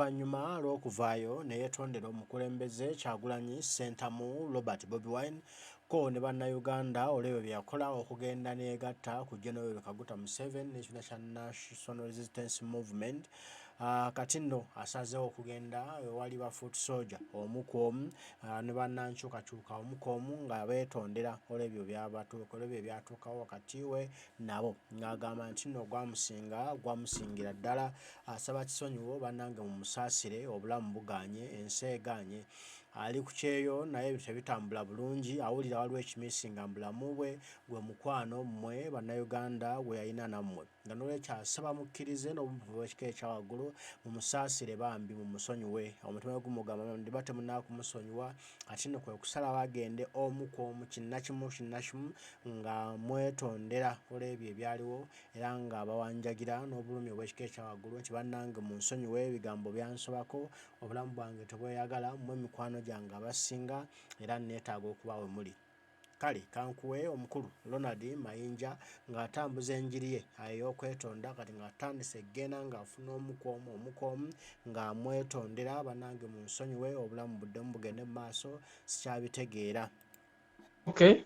Oluvannyuma lw'okuvaayo ne yeetondera omukulembeze Kyagulanyi Ssentamu Robert Bobi Wine ko ne Banayuganda olw'ebyo bye yakola okugenda ne yeegatta ku General Kaguta Museveni n'ekibiina kya National Resistance Movement. Kati nno asazeewo okugenda ewali Bafutu Sojja omu ku omu ne bannankyukakyuka omu ku omu nga beetondera olw'ebyo ebyatuukawo wakati we nabo ng'agamba nti nno gwamusingira ddala, asaba kisonyiwo bannange mu musaasire obulamu buganye ensi eganye. Ali ku kyeyo naye tebitambula bulungi, awulira waliwo ekimisi nga mubulamu bwe gwe mukwano mmwe Bannayuganda gwe yalina nammwe, nga n'olwekyo asaba mukkirize n'obuvubu bw'ekika ekya waggulu mumusaasire bambi mumusonyiwe. Omutima gwe gumugamba ndiba temunnakumusonyiwa, ate nno kwe kusalawo agende omu ku omu kinnakimu nga mwetondera olw'ebyo ebyaliwo era nga bawanjagira n'obulumi obw'ekika ekya waggulu nti bannange munsonyiwe, ebigambo byansobako, obulamu bwange tebweyagala, mmwe mikwano gyange abasinga era neetaaga okuba we muli. Kale kankuwe omukulu Ronald Mayinja ng'atambuza enjiri ye ey'okwetonda, kati ng'atandise egenda ng'afuna omu ku omu ng'amwetondera, bannange munsonyiwe, obulamu buddemu bugende mu maaso, sikyabitegeera. Okay.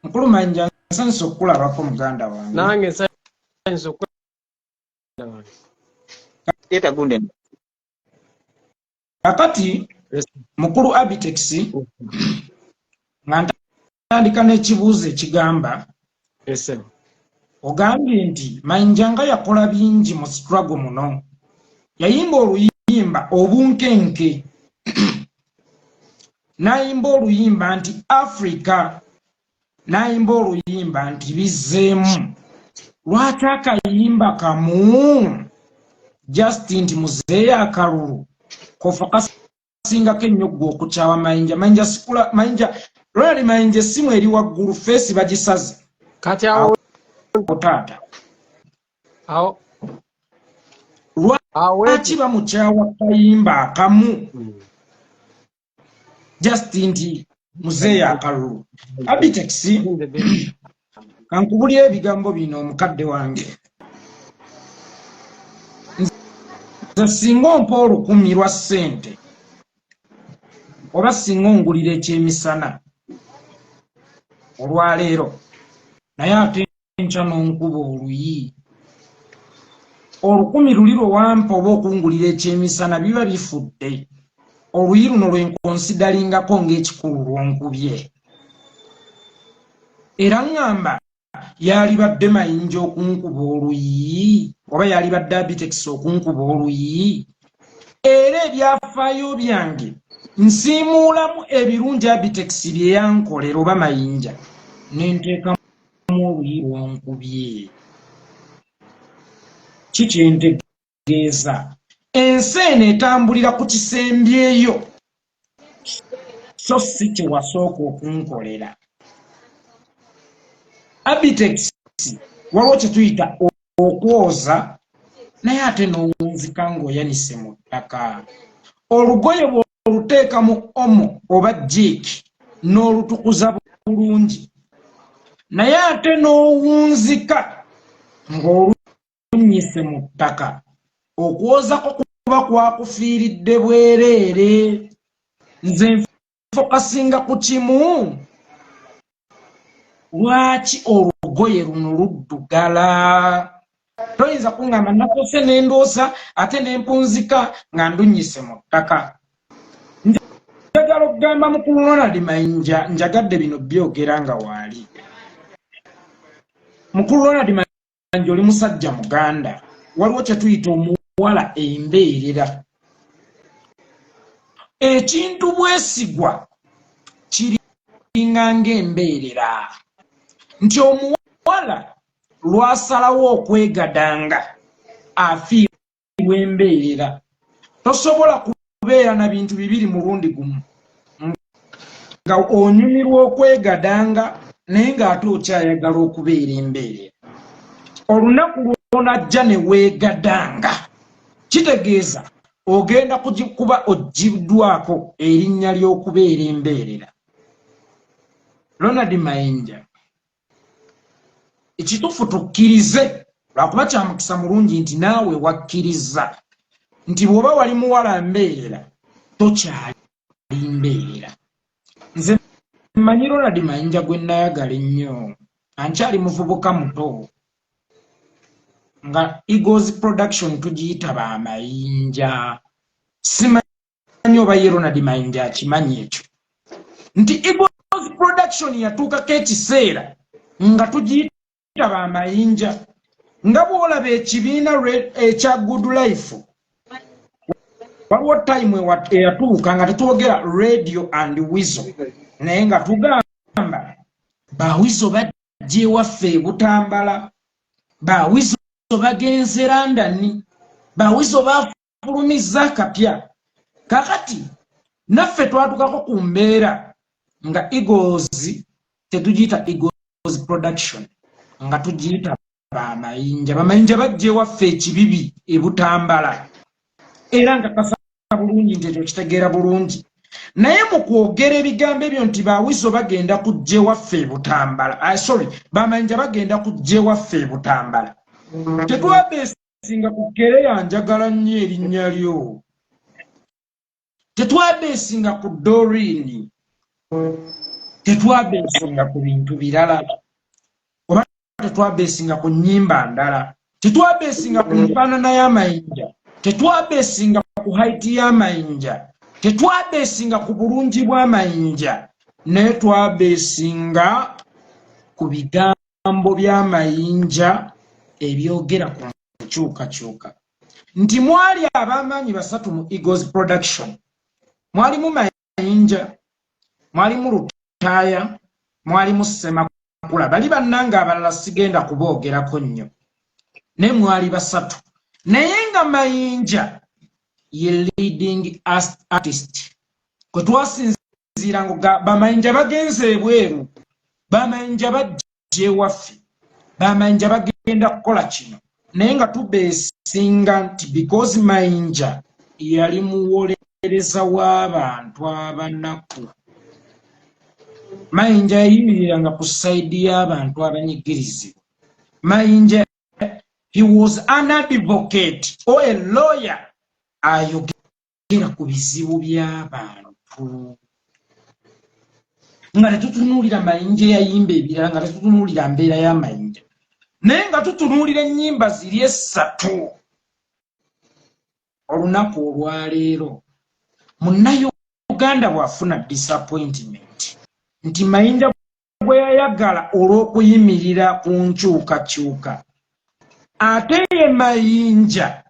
Mukulu Mayinja nsanyusa okukulabako muganda wange. Nange nsanyusa okukulabako wange. Eta gunde. Kakati mukulu Abitex nga ntandika n'ekibuuzo ekigamba ogambye nti Mayinja nga yakola bingi mu struggle muno, yayimba oluyimba obunkenke, n'ayimba oluyimba nti Africa, n'ayimba oluyimba nti bizzeemu. Lwaki akayimba kamu Justin nti muzeeyo akalulu kofa kasingako ennyo gwe okukyawa Mayinja? Mayinja sikula Mayinja Ronald Mayinja essimu eri waggulu feesi bagisaze kati awo taata awo lwaki bamukyawa kayimba akamu Justin nti muzeeyo akalulu? Abitex kankubulya ebigambo bino omukadde wange. Nze singa ompa olukumi lwa ssente oba singa ongulira ekyemisana olwaleero, naye ate nkya n'onkuba oluyi, olukumi luli lwe wampa oba okungulira ekyemisana biba bifudde. Oluyi luno lwenkonsidaringako ng'ekikulu lwonkubye. Era ngamba yalibadde Mayinja okunkuba oluyi oba yalibadde Abitex okunkuba oluyi? Era ebyafaayo byange nsiimuulamu ebirungi Abitex bye yankolera oba Mayinja, nenteekamu oluyi lwonkubye. Ki kyentegeeza? Ensi eno etambulira ku kisembyeyo, so si kye wasooka okunkolera. Abitex waliwo kye tuyita okwoza, naye ate n'owunzika ng'oyanise mu ttaka. Olugoye bw'oluteeka mu omo oba jiiki n'olutukuza bulungi, naye ate n'owunzika ng'olunyise mu ttaka, okwozako kuba kwakufiiridde bwereere. Nze nfokasinga ku kimu, lwaki olugoye luno luddugala? Toyinza kungamba nakose n'endoosa ate n'empunzika nga ndunyise mu ttaka. Njagala okugamba mukulu Ronald Mayinja, njagadde bino byogera nga waali. Mukulu Ronald Mayinja oli musajja muganda, waliwo kye tuyita omuwala embeerera. Ekintu bwesigwa kiringa ng'embeerera, nti omuwala lwasalawo okwegadanga afiirwa embeerera. Tosobola kubeera na bintu bibiri mulundi gumu, nga onyumirwa okwegadanga naye ng'ate okyayagala okubeera embeerera. Olunaku lw'onajja ne weegadanga, kitegeeza ogenda kuba oggiddwako erinnya ly'okubeera embeerera. Ronald Mayinja, ekituufu tukkirize, lwakuba kya mukisa mulungi nti naawe wakkiriza nti bw'oba wali muwala mbeerera tokyali mbeerera. Nze mmanyi Ronald Mayinja gwe nayagala ennyo, ankyali muvubuka muto, nga Eagles Production tugiyita Bamayinja. Simanyi oba ye Ronald Mayinja akimanyi ekyo, nti Eagles Production yatuukako ekiseera nga tugiyita Bamayinja. Nga bw'olaba ekibiina ekya Good Life, waliwo time eyatuuka nga tetwogera radio and Weasel, naye nga tugamba ba Weasel bajja ewaffe e Butambala, ba Weasel bagenze London, ba Weasel bafulumizza akapya. Kakati naffe twatukako ku mbeera nga Eagles tetugiyita Eagles Production, nga tugiyita Bamayinja. Bamayinja bajja ewaffe ekibibi e Butambala, era nga kasa bulungi nti ekyo kitegeera bulungi. Naye mu kwogera ebigambo ebyo nti ba Weasel bagenda kujja ewaffe e Butambala, Bamayinja bagenda kujja ewaffe e Butambala, tetwabeesinga ku Kereya njagala nnyo erinnya lyo, tetwabeesinga ku Doreen, tetwabeesinga ku bintu birala, oba tetwabeesinga ku nnyimba ndala, tetwabeesinga ku nfaanana y'Amayinja, tetwabeesinga ku haiti y'Amayinja, tetwabeesinga ku bulungi bw'Amayinja, naye twabeesinga ku bigambo by'Amayinja ebyogera ku nkyukakyuka. Nti mwali ab'amaanyi basatu mu Eagles Production. Mwalimu Mayinja, mwalimu Lutaaya, mwalimu Ssemakula. Bali bannanga abalala sigenda kuboogerako nnyo, ne mwali basatu. Naye nga Mayinja ye leading artist, kwe twasinziira ngo Bamayinja bagenze ebweru, Bamayinja bajja ewaffe, Bamayinja bagenda kukola kino. Naye nga tubeesinga nti because Mayinja yali muwolereza w'abantu abanaku, Mayinja yayimiriranga ku sayidi y'abantu abanyigirizibwa. Mayinja, he was an advocate or a lawyer, ayogera ku bizibu by'abantu. Nga tetutunuulira Mayinja yayimba ebirala, nga tetutunuulira mbeera ya Mayinja, naye nga tutunuulira ennyimba ziri esatu. Olunaku olwaleero Munnayuganda bw'afuna disappointment nti Mayinja bwe yayagala olw'okuyimirira ku nkyukakyuka, ate ye Mayinja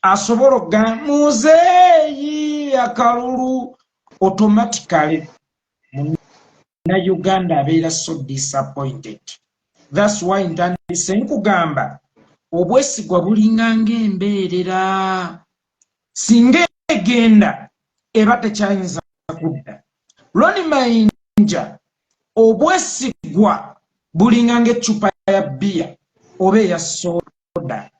asobola okugamba muzeeyi akalulu, automatically Munnayuganda abeera so disappointed. That's why ntandise nkugamba obwesigwa bulinga ng'embeerera, singa egenda eba tekyayinza kudda. Ronald Mayinja obwesigwa bulinga ng'eccupa ya bbiya oba eya soda.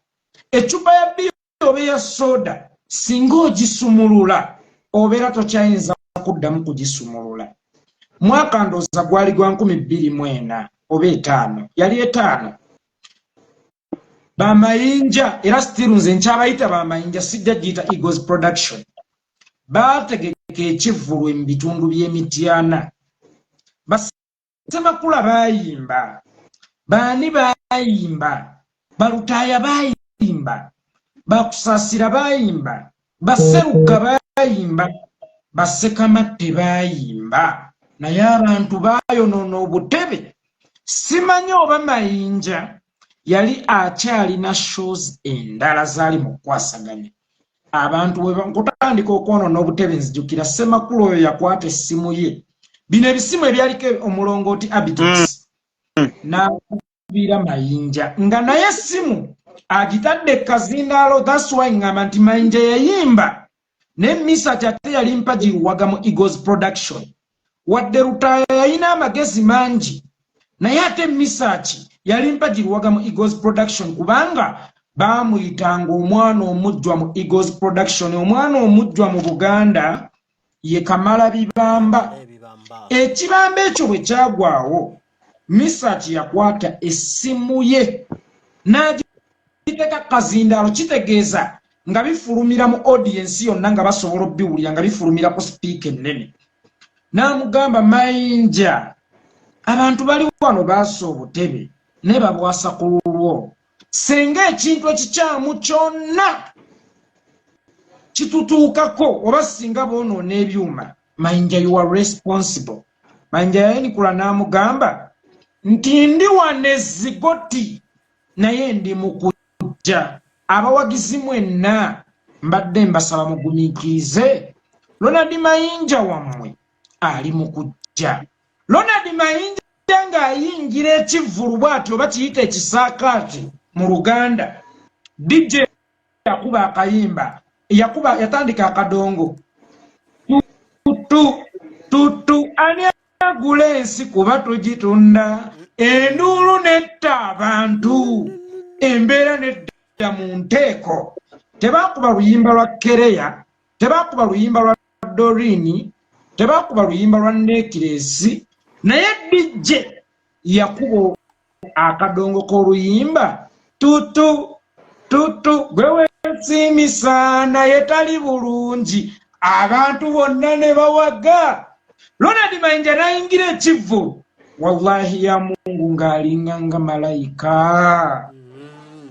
Eccupa ya bbiya oba eya soda singa ogisumulula obeera tokyayinza kuddamu kugisumulula. Mwaka ndooza gwali gwa 2024 oba 5, yali 5. Bamayinja, era still nze nkyabayita Bamayinja, sijja giyita Eagles Production, baategeka ekivvulu mu bitundu by'Emityana. Bassemakula baayimba, Baani baayimba, Balutaaya baayimba, Bakusaasira baayimba, Basseruka baayimba, Bassekamatte baayimba, naye abantu baayonoona obutebe. Simanyi oba Mayinja yali akyalina shows endala zaali mu kukwasaganya. Abantu bwe bakutandika okwonoona obutebe, nzijukira Ssemakula oyo yakwata essimu ye, bino ebisimu ebyaliko omulongooti Abitex, n'akubira Mayinja nga naye essimu agitadde kazindaalo. That's why ngamba nti Mayinja yayimba ne Misati ate yali mpagiruwaga mu Eagles Production. Wadde Lutaaya yalina amagezi mangi, naye ate Misaki yali mpagiruwaga mu Eagles Production kubanga baamuyitanga omwana omujjwa mu Eagles Production. Omwana omujjwa mu Buganda ye Kamala Bibamba. Ekibamba ekyo bwe kyagwawo, Misaki yakwata essimu ye n'agiteeka kazindaalo, kitegeeza nga bifulumira mu audience yonna nga basobola obbiwulira nga bifulumira ku speaker ennene n'amugamba Mayinja abantu bali wano baasa obutebe ne babwasa ku lulwo senga ekintu ekikyamu kyonna kitutuukako oba singa boonoona ebyuma Mayinja you are responsible. Mayinja yayinikula n'amugamba nti ndi wane zigoti naye ndi mu kujja abawagizi mwenna mbadde mbasaba mugumiikirize Ronald Mayinja wammwe ali mu kujja. Ronald Mayinja ng'ayingira ekivvulu bw'atyo oba kiyita ekisaakaati mu Luganda DJ yakuba akayimba yatandika akadongo tutu ani agula ensi kuba tugitunda enduulu netta abantu embeera nedda mu nteeko tebakuba luyimba lwa Kereya tebakuba luyimba lwa Dorini tebakuba luyimba lwa Nekiresi naye DJ yakuba akadongo k'oluyimba tutu gwe weesimisa naye tali bulungi abantu bonna ne bawaga. Ronald Mayinja n'ayingira ekivvu wallahi ya Mungu ng'alinga nga malayika.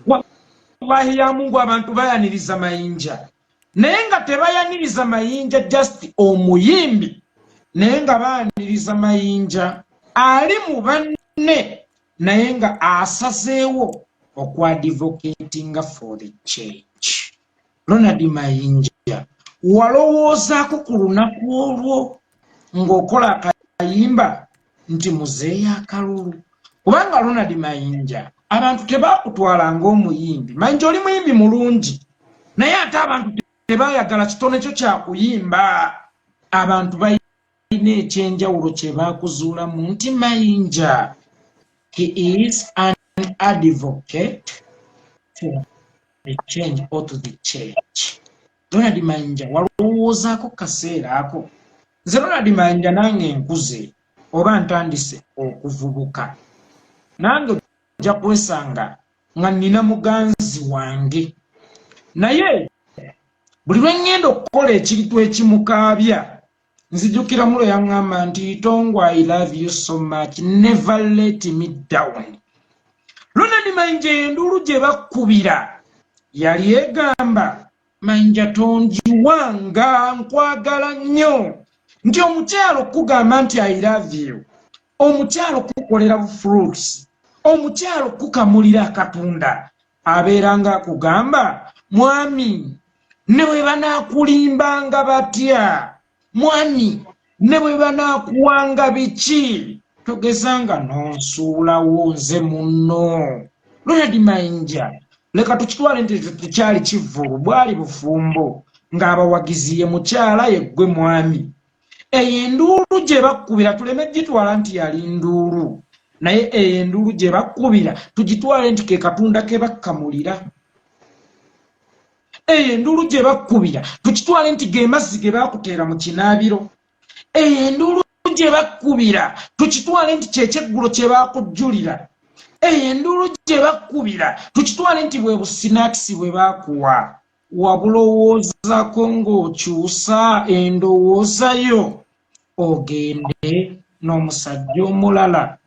Wallahi ya Mungu abantu bayaniriza Mayinja naye nga tebayaniriza Mayinja just omuyimbi naye nga bayaniriza Mayinja ali mu banne naye nga asazeewo okwadvocatinga for the change. Ronald Mayinja walowoozaako ku lunaku olwo ng'okola akayimba nti muzeeyo akalulu kubanga Ronald Mayinja abantu tebakutwala ng'omuyimbi. Mayinja oli muyimbi mulungi naye ate abantu tebaayagala kitone kyo kyakuyimba. Abantu balina ekyenjawulo kye baakuzuulamu nti Mayinja he is an advocate for the change or to the change. Ronald Mayinja walowoozaako kaseera ako. Nze Ronald Mayinja nange nkuze oba ntandise okuvubuka nange ojja kwesanga nga nnina muganzi wange naye buli lwe ŋŋenda okukola ekiritu ekimukaabya nzijukira mulo yaŋŋamba nti Tongo I love you so much never let me down. Ronald Mayinja enduulu gye bakkubira yali egamba Mayinja tonjiwanga nkwagala nnyo nti omukyalo kugamba nti I love you omukyalo kukolera fruits omukyalo kukamulira akatunda abeeranga kugamba mwami ne bwe banaakulimbanga batya mwami ne bwe banaakuwanga biki togezanga nonsuulawo nze munno. Ronald Mayinja leka tukitwale nti tekyali kivvulu bwali bufumbo ng'abawagizi ye mukyala yeggwe mwami. Eyo enduulu gye bakkubira tuleme gitwala nti yali nduulu naye eyo enduulu gye bakkubira tugitwale nti ke katunda ke bakkamulira. Eyo enduulu gye bakkubira tukitwale nti ge mazzi ge baakuteera mu kinaabiro. Eyo enduulu gye bakkubira tukitwale nti kyekyeggullo kye baakujjulira. Eyo enduulu gye bakkubira tukitwale nti bwe businakisi bwe baakuwa wabulowoozaako ng'okyusa endowooza yo ogende n'omusajja omulala.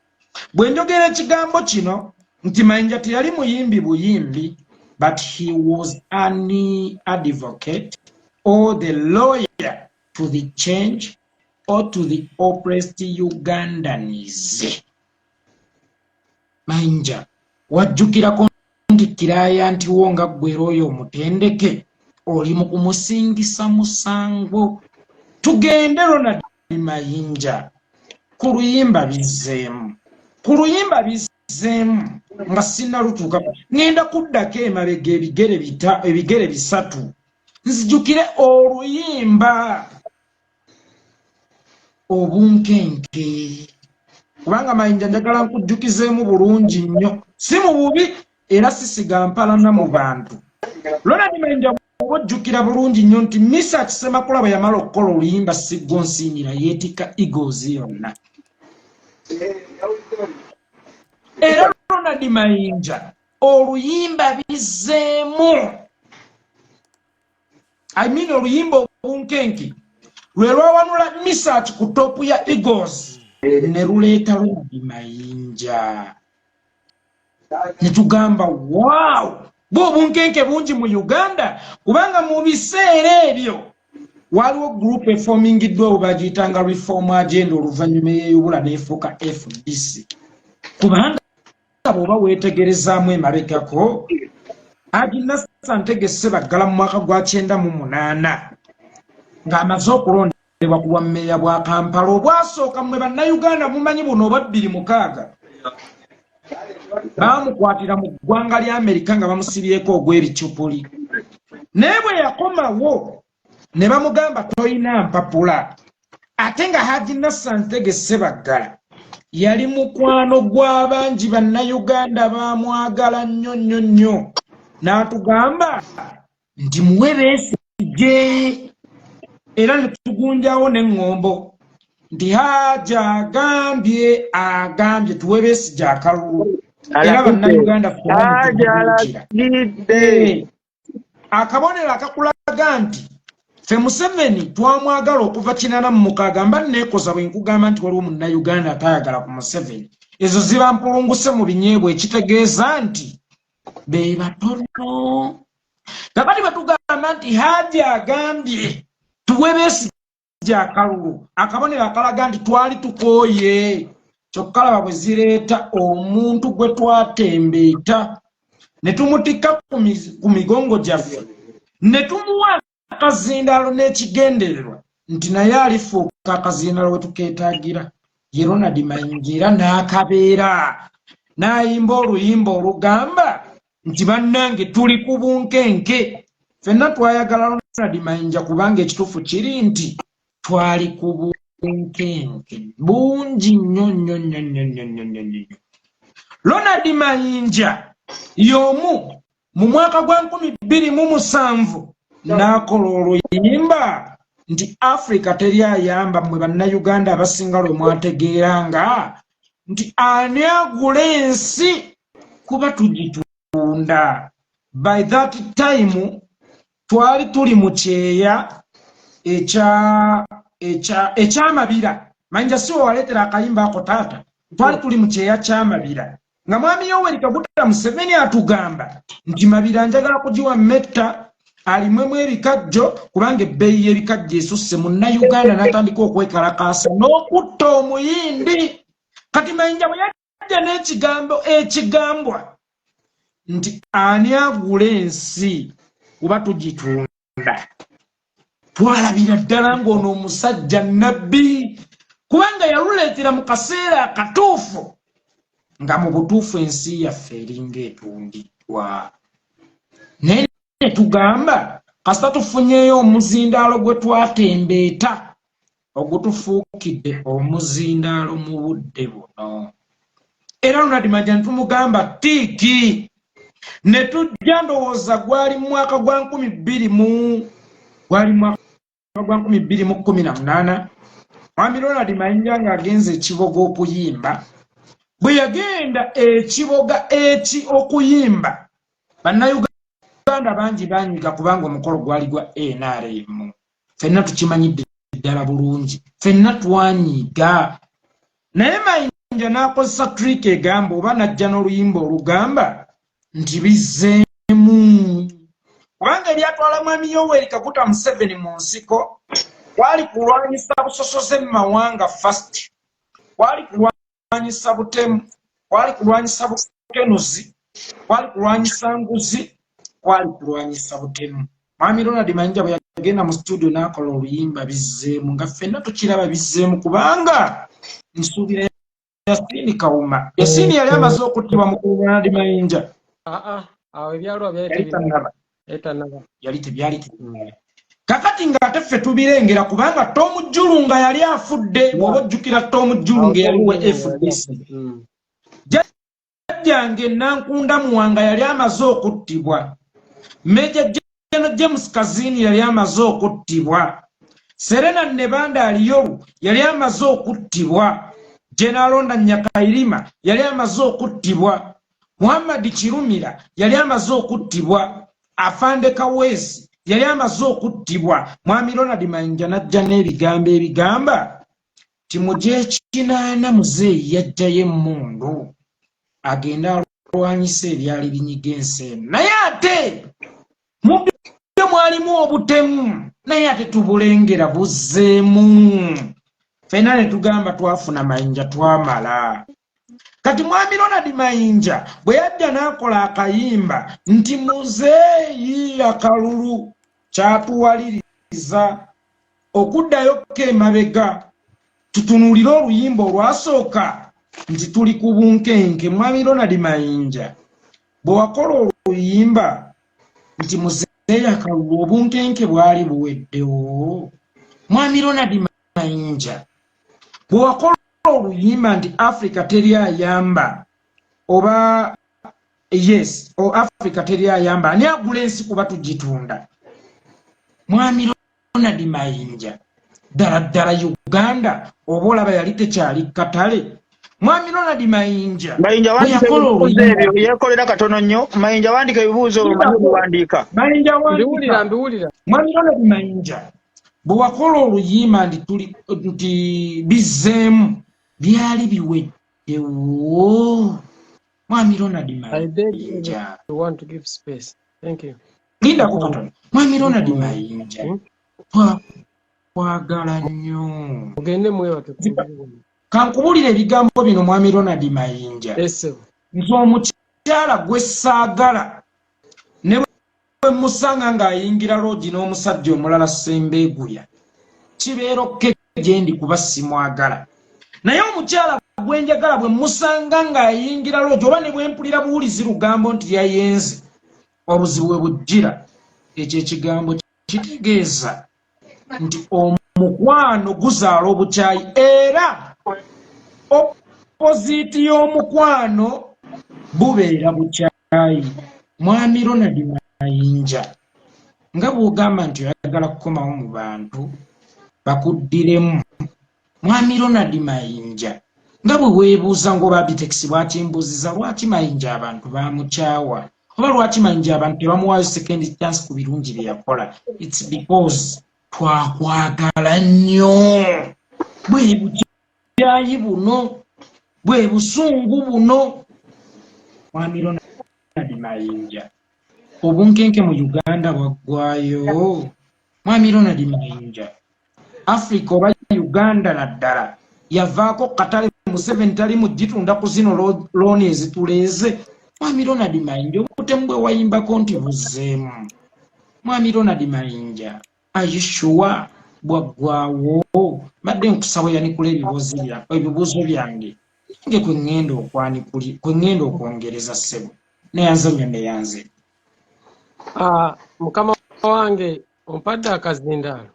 Bwe njogera ekigambo kino nti Mayinja teyali muyimbi buyimbi but he was an advocate or the lawyer to the change or to the oppressed Ugandans. Mayinja wajjukirako nti kiraaya nti wonga ggwera oyo omutendeke oli mu kumusingisa musango. Tugende Ronald Mayinja ku luyimba bizzeemu nga sinnalutuukako ŋŋenda kuddako emabega ebigere bisatu nzijukire oluyimba obunkenke kubanga Mayinja njagala nkujjukizeemu bulungi nnyo si mu bubi era sisiga mpalana mu bantu. Ronald Mayinja ojjukira bulungi nnyo nti Misa Kisemakula bwe yamala okukola oluyimba Siggo Nsiimira yeetikka Eagles yonna. Era Ronald Mayinja oluyimba bizzeemu I mean oluyimba obunkenke lwe lwawanula research ku topu ya Eagles ne luleeta Ronald Mayinja ne tugamba wow bo obunkenke bungi mu Uganda kubanga mu biseera ebyo waliwo group eformingiddwa obagiyitanga reform agenda oluvannyuma ey'eyubula n'efuuka FDC kubanga bw'oba weetegerezaamu emabegako agina Santegese baggala mu mwaka gwa 98 ng'amaze okulondebwa ku bwammeeya bwa Kampala obwasooka mmwe bannayuganda mumanyi buno obwa 2006 baamukwatira mu ggwanga lya Amerika nga bamusibyeko ogw'ebicupuli naye bwe yakomawo ne bamugamba toyina mpapula ate nga Hajji Santegese baggala yali mukwano gw'abangi bannayuganda baamwagala nnyo n'atugamba nti muwe beesige era ne tugunjawo n'eŋŋombo nti Hajji agambye tuwe beesige akalulu era bannayuganda akabonero akakulaga nti ffe Museveni twamwagala okuva 86 mba neekoza bwe nkugamba nti waliwo munnayuganda atayagala ku Museveni ezo ziba mpulunguse mu binyeebwa ekitegeeza nti be batono kakati batugamba nti Hajji agambye tuwe beesige akalulu akabonero akalaga nti twali tukooye kyokka laba bwe zireeta omuntu gwe twatembeeta ne tumutikka ku migongo gyaffe ne tumuwa akazindaalo n'ekigendererwa nti naye alifuuka akazindaalo we tukeetaagira ye Ronald Mayinja era n'akabeera n'ayimba oluyimba olugamba nti bannange tuli ku bunkenke ffenna twayagala Ronald Mayinja kubanga ekituufu kiri nti twali ku bunkenke bungi nnyo. Ronald Mayinja y'omu mu mwaka gwa 2007 n'akola oluyimba nti Africa teri ayamba mmwe bannayuganda abasinga lwe mwategeeranga nti ani agula ensi kuba tugitunda. By that time twali tuli mu kyeya ekyamabira Mayinja si waleetera akayimba ako taata twali tuli mu kyeya kyamabira nga mwami Yoweri Kaguta Museveni atugamba nti mabira njagala kugiwa metta alimwemu ebikajjo kubanga ebbeeyi y'ebikajjo esusse munnayuganda n'atandika okwekalakaasa n'okutta omuyindi. Kati Mayinja bwe yajja n'ekigambo ekigambwa nti ani agula ensi kuba tugitunda twalabira ddala ng'ono omusajja nabbi kubanga yaluleetera mu kaseera akatuufu nga mu butuufu ensi yaffe eringa etundiddwa naye tugamba kasita tufunyeyo omuzindaalo gwe twatembeeta ogutufuukidde omuzindaalo mu budde buno era Ronald Mayinja ne tumugamba tiiki ne tujja ndowooza gwali mu mwaka gwa 2018 mwami Ronald Mayinja ng'agenze ekibogo okuyimba bwe yagenda ekiboga eki okuyimba bannayuganda bangi banyiga kubanga omukolo gwali gwa NRM ffenna tukimanyidde ddala bulungi ffenna twanyiga naye Mayinja n'akozesa trick egamba oba najja n'oluyimba olugamba nti bizzeemu kubanga eryatwala mwami Yoweri Kaguta Museveni mu nsiko kwali kulwanyisa busosoze mu mawanga first kwali kulwanyisa butemu kwali kulwanyisa bukenuzi kwali kulwanyisa nguzi kwali kulwanyisa butemu. Mwami Ronald Mayinja bwe yagenda mu studio n'akola oluyimba bizzeemu nga ffenna tukiraba bizzeemu kubanga nsuubira Yasini Kawuma Yasini yali amaze okuttibwa mu Ronald Mayinja awo ebyalwa yali tebyali kakati ng'ate ffe tubirengera kubanga Tom Julu nga yali afudde bw'oba ojjukira Tom Julu nga yali we FDC jjajjange Nankunda Muwanga yali amaze okuttibwa Meja James Kazini yali amaze okuttibwa Serena Nebanda Aliyolu yali amaze okuttibwa General Nyakairima yali amaze okuttibwa Muhammad Kirumira yali amaze okuttibwa Afande Kawesi yali amaze okuttibwa mwami Ronald Mayinja n'ajja n'ebigambo ebigamba ti mu gy'ekinaana muzeeyi yajjayo emmundu agenda alwanyisa ebyali binyiga ensi eno naye ate mu byo mwalimu obutemu naye ate tubulengera buzzeemu ffenna ne tugamba twafuna Mayinja twamala kati mwami Ronald Mayinja bwe yadda n'akola akayimba nti muzeeyi akalulu kyatuwaliriza okuddayo k'emabega tutunuulire oluyimba olwasooka nti tuli ku bunkenke mwami Ronald Mayinja bwe wakola oluyimba nti muzeeyi akalulu obunkenke bwali buweddewo mwami Ronald Mayinja bwe wakola oluyimba nti Africa teri ayamba oba yes o Africa teri ayamba ani agula ensi kuba tugitunda mwami Ronald Mayinja ddala Uganda oba olaba yali tekyali katale mwami Ronald Mayinja yekolera katono nnyo Mayinja wandika ebibuuzo olwandiika mbiwulira mwami Ronald Mayinja bwe wakola oluyimba nti bizzeemu byali biweddewo mwami Ronald Mayinja lindako katono mwami Ronald Mayinja twagala nnyo kankubulira ebigambo bino mwami Ronald Mayinja nti omukyala gwe ssaagala ne bwe musanga ng'ayingira loogi n'omusajja omulala Sembeeguya kibeera okke gye ndi kuba simwagala naye omukyala gwe njagala bwe musanga ng'ayingira loogi oba ne bwe mpulira buwulizi lugambo nti yayenze obuzibu bwe bujjira ekyo ekigambo kitegeeza nti omukwano guzaala obukyayi era opoziti y'omukwano bubeera bukyayi mwami Ronald Mayinja nga bw'ogamba nti oyagala kukomawo mu bantu bakuddiremu mwami Ronald Mayinja nga bwe weebuuza ng'oba Bitex bw'akimbuuziza lwaki Mayinja abantu bamukyawa oba lwaki Mayinja abantu tebamuwaayo second chance ku birungi bye yakola it's because twakwagala nnyo bwe bukyayi buno bwe busungu buno mwami Ronald Mayinja obunkenke mu Uganda bwaggwayo mwami Ronald Mayinja Africa oba Uganda naddala yavaako katale Museveni tali mugitunda ku zino looni ezituleeze mwami Ronald Mayinja obutemu bwe wayimbako nti buzzeemu mwami Ronald Mayinja ayishuwa bwaggwawo badde nkusaba yanikula ebibuuzo byange nge kwe ŋŋenda okwongereza ssebo neyanzanya neyanze mukama wange ompadde akazindaalo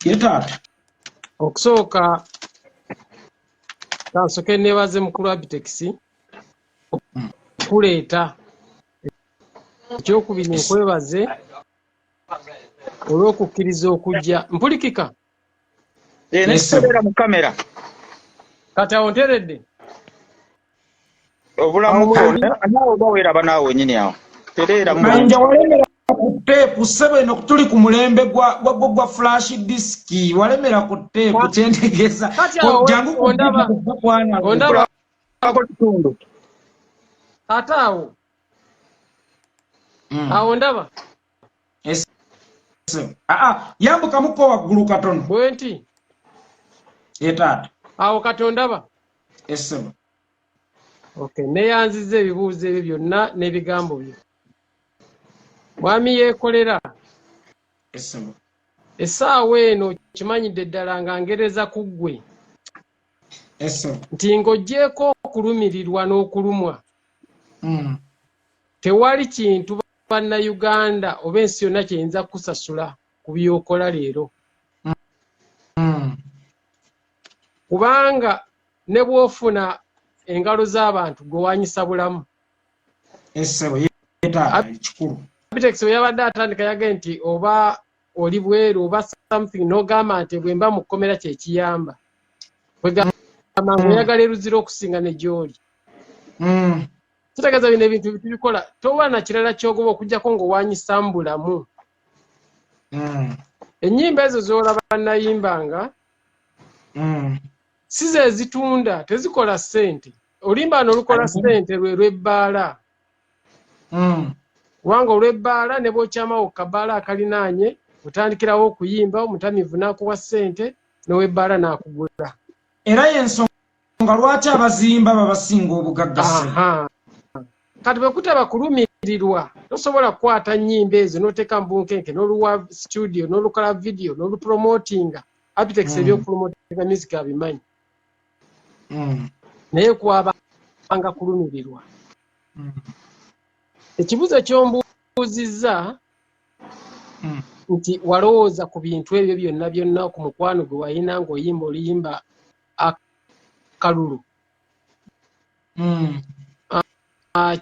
ye taata okusooka kansoke neebaze mukulu wa Bitex okuleeta ekyokubiri nkwebaze olw'okukkiriza okujja mpulikika nekisobeera mu kamera kati awo nteredde obulamu naawe oba weeraba naawe wenyini awo tereera Mayinja walemera ku teepu ssebo eno tuli ku mulembe gwa flash disk walemera ku teepu kyentegeeza jangu ondaba kitundu ate awo ndaba yambukamuko waggulu katono bwe nti taata awo kati ondaba essebo okay neyanziza ebibuuzo ebyo byonna n'ebigambo byo mwami yeekolera essebo essaawa eno kimanyidde ddala nga ngereza ku ggwe essebo nti ng'oggyeko okulumirirwa n'okulumwa tewali kintu bannayuganda oba ensi yonna kyeyinza kusasula ku byokola leero kubanga ne bw'ofuna engalo z'abantu gwewanyisa bulamu essebo yetaata ekikulu Bitex we yabadde atandika yage nti oba oli bweru oba something n'ogamba nti bwe mba mu kkomera kyekiyamba kwegamba ng'oyagala eruzira okusinga ne gy'oli kitegeeza bino ebintu bitubikola toba na kirala kyogoba okugjako ng'owanyisa mu bulamu ennyimba ezo z'olaba nayimbanga si ze zitunda tezikola ssente olimba n'olukola ssente lwe lw'ebbaala kubanga olw'ebbaala ne bw'okyamawo ku kabbaala akalinaanye otandikirawo okuyimba omutamivu n'akuwa ssente n'ow'ebbaala n'akugula era y'ensonga lwaki abazimba babasinga obugagga kati bwe kutaba kulumirirwa tosobola kukwata nnyimba ezo n'oteeka mu bunkenke n'oluwa studio n'olukola video n'olupromotinga apitex ebyokupromotinga music abimanyi naye kwabanga kulumirirwa ekibuzo ky'ombuuzizza nti walowooza ku bintu ebyo byonna byonna ku mukwano gwe wayina ng'oyimba oluyimba akalulu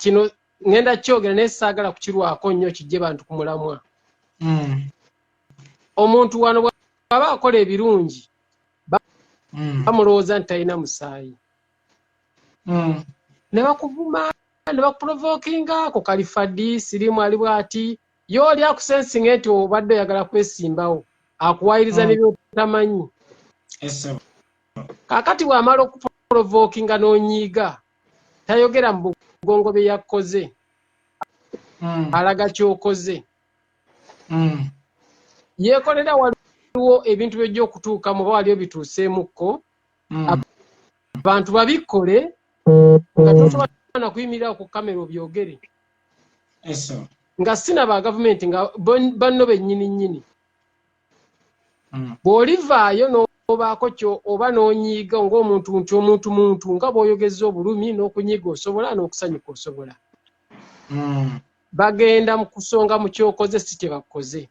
kino ngenda kyogera naye saagala kukirwako nnyo kijje bantu ku mulamwa omuntu wano bw'aba akola ebirungi bamulowooza nti talina musaayi ne bakuvuma ne bakuprovokinga ako kalifaddi sirimu ali bw'ati y'oli akusensinga nti obadde oyagala kwesimbawo akuwayiriza nebyotamanyi kaakati bw'amala okuprovokinga n'onyiiga tayogera mu bugongo bye yakoze alaga ky'okoze yeekolera waliwo ebintu by'ojja okutuukamu oba waliwo bituuseemukko abantu babikkole nga tosobola nakuyimirira ku kamera obyogere nga sinaba gavumenti nga banno bennyini nnyini bw'olivaayo n'obaako kyo oba n'onyiiga ng'omuntu nti omuntu nga bw'oyogeza obulumi n'okunyiiga osobola n'okusanyuka osobola bagenda mu kusonga mu kyokoze si kye bakoze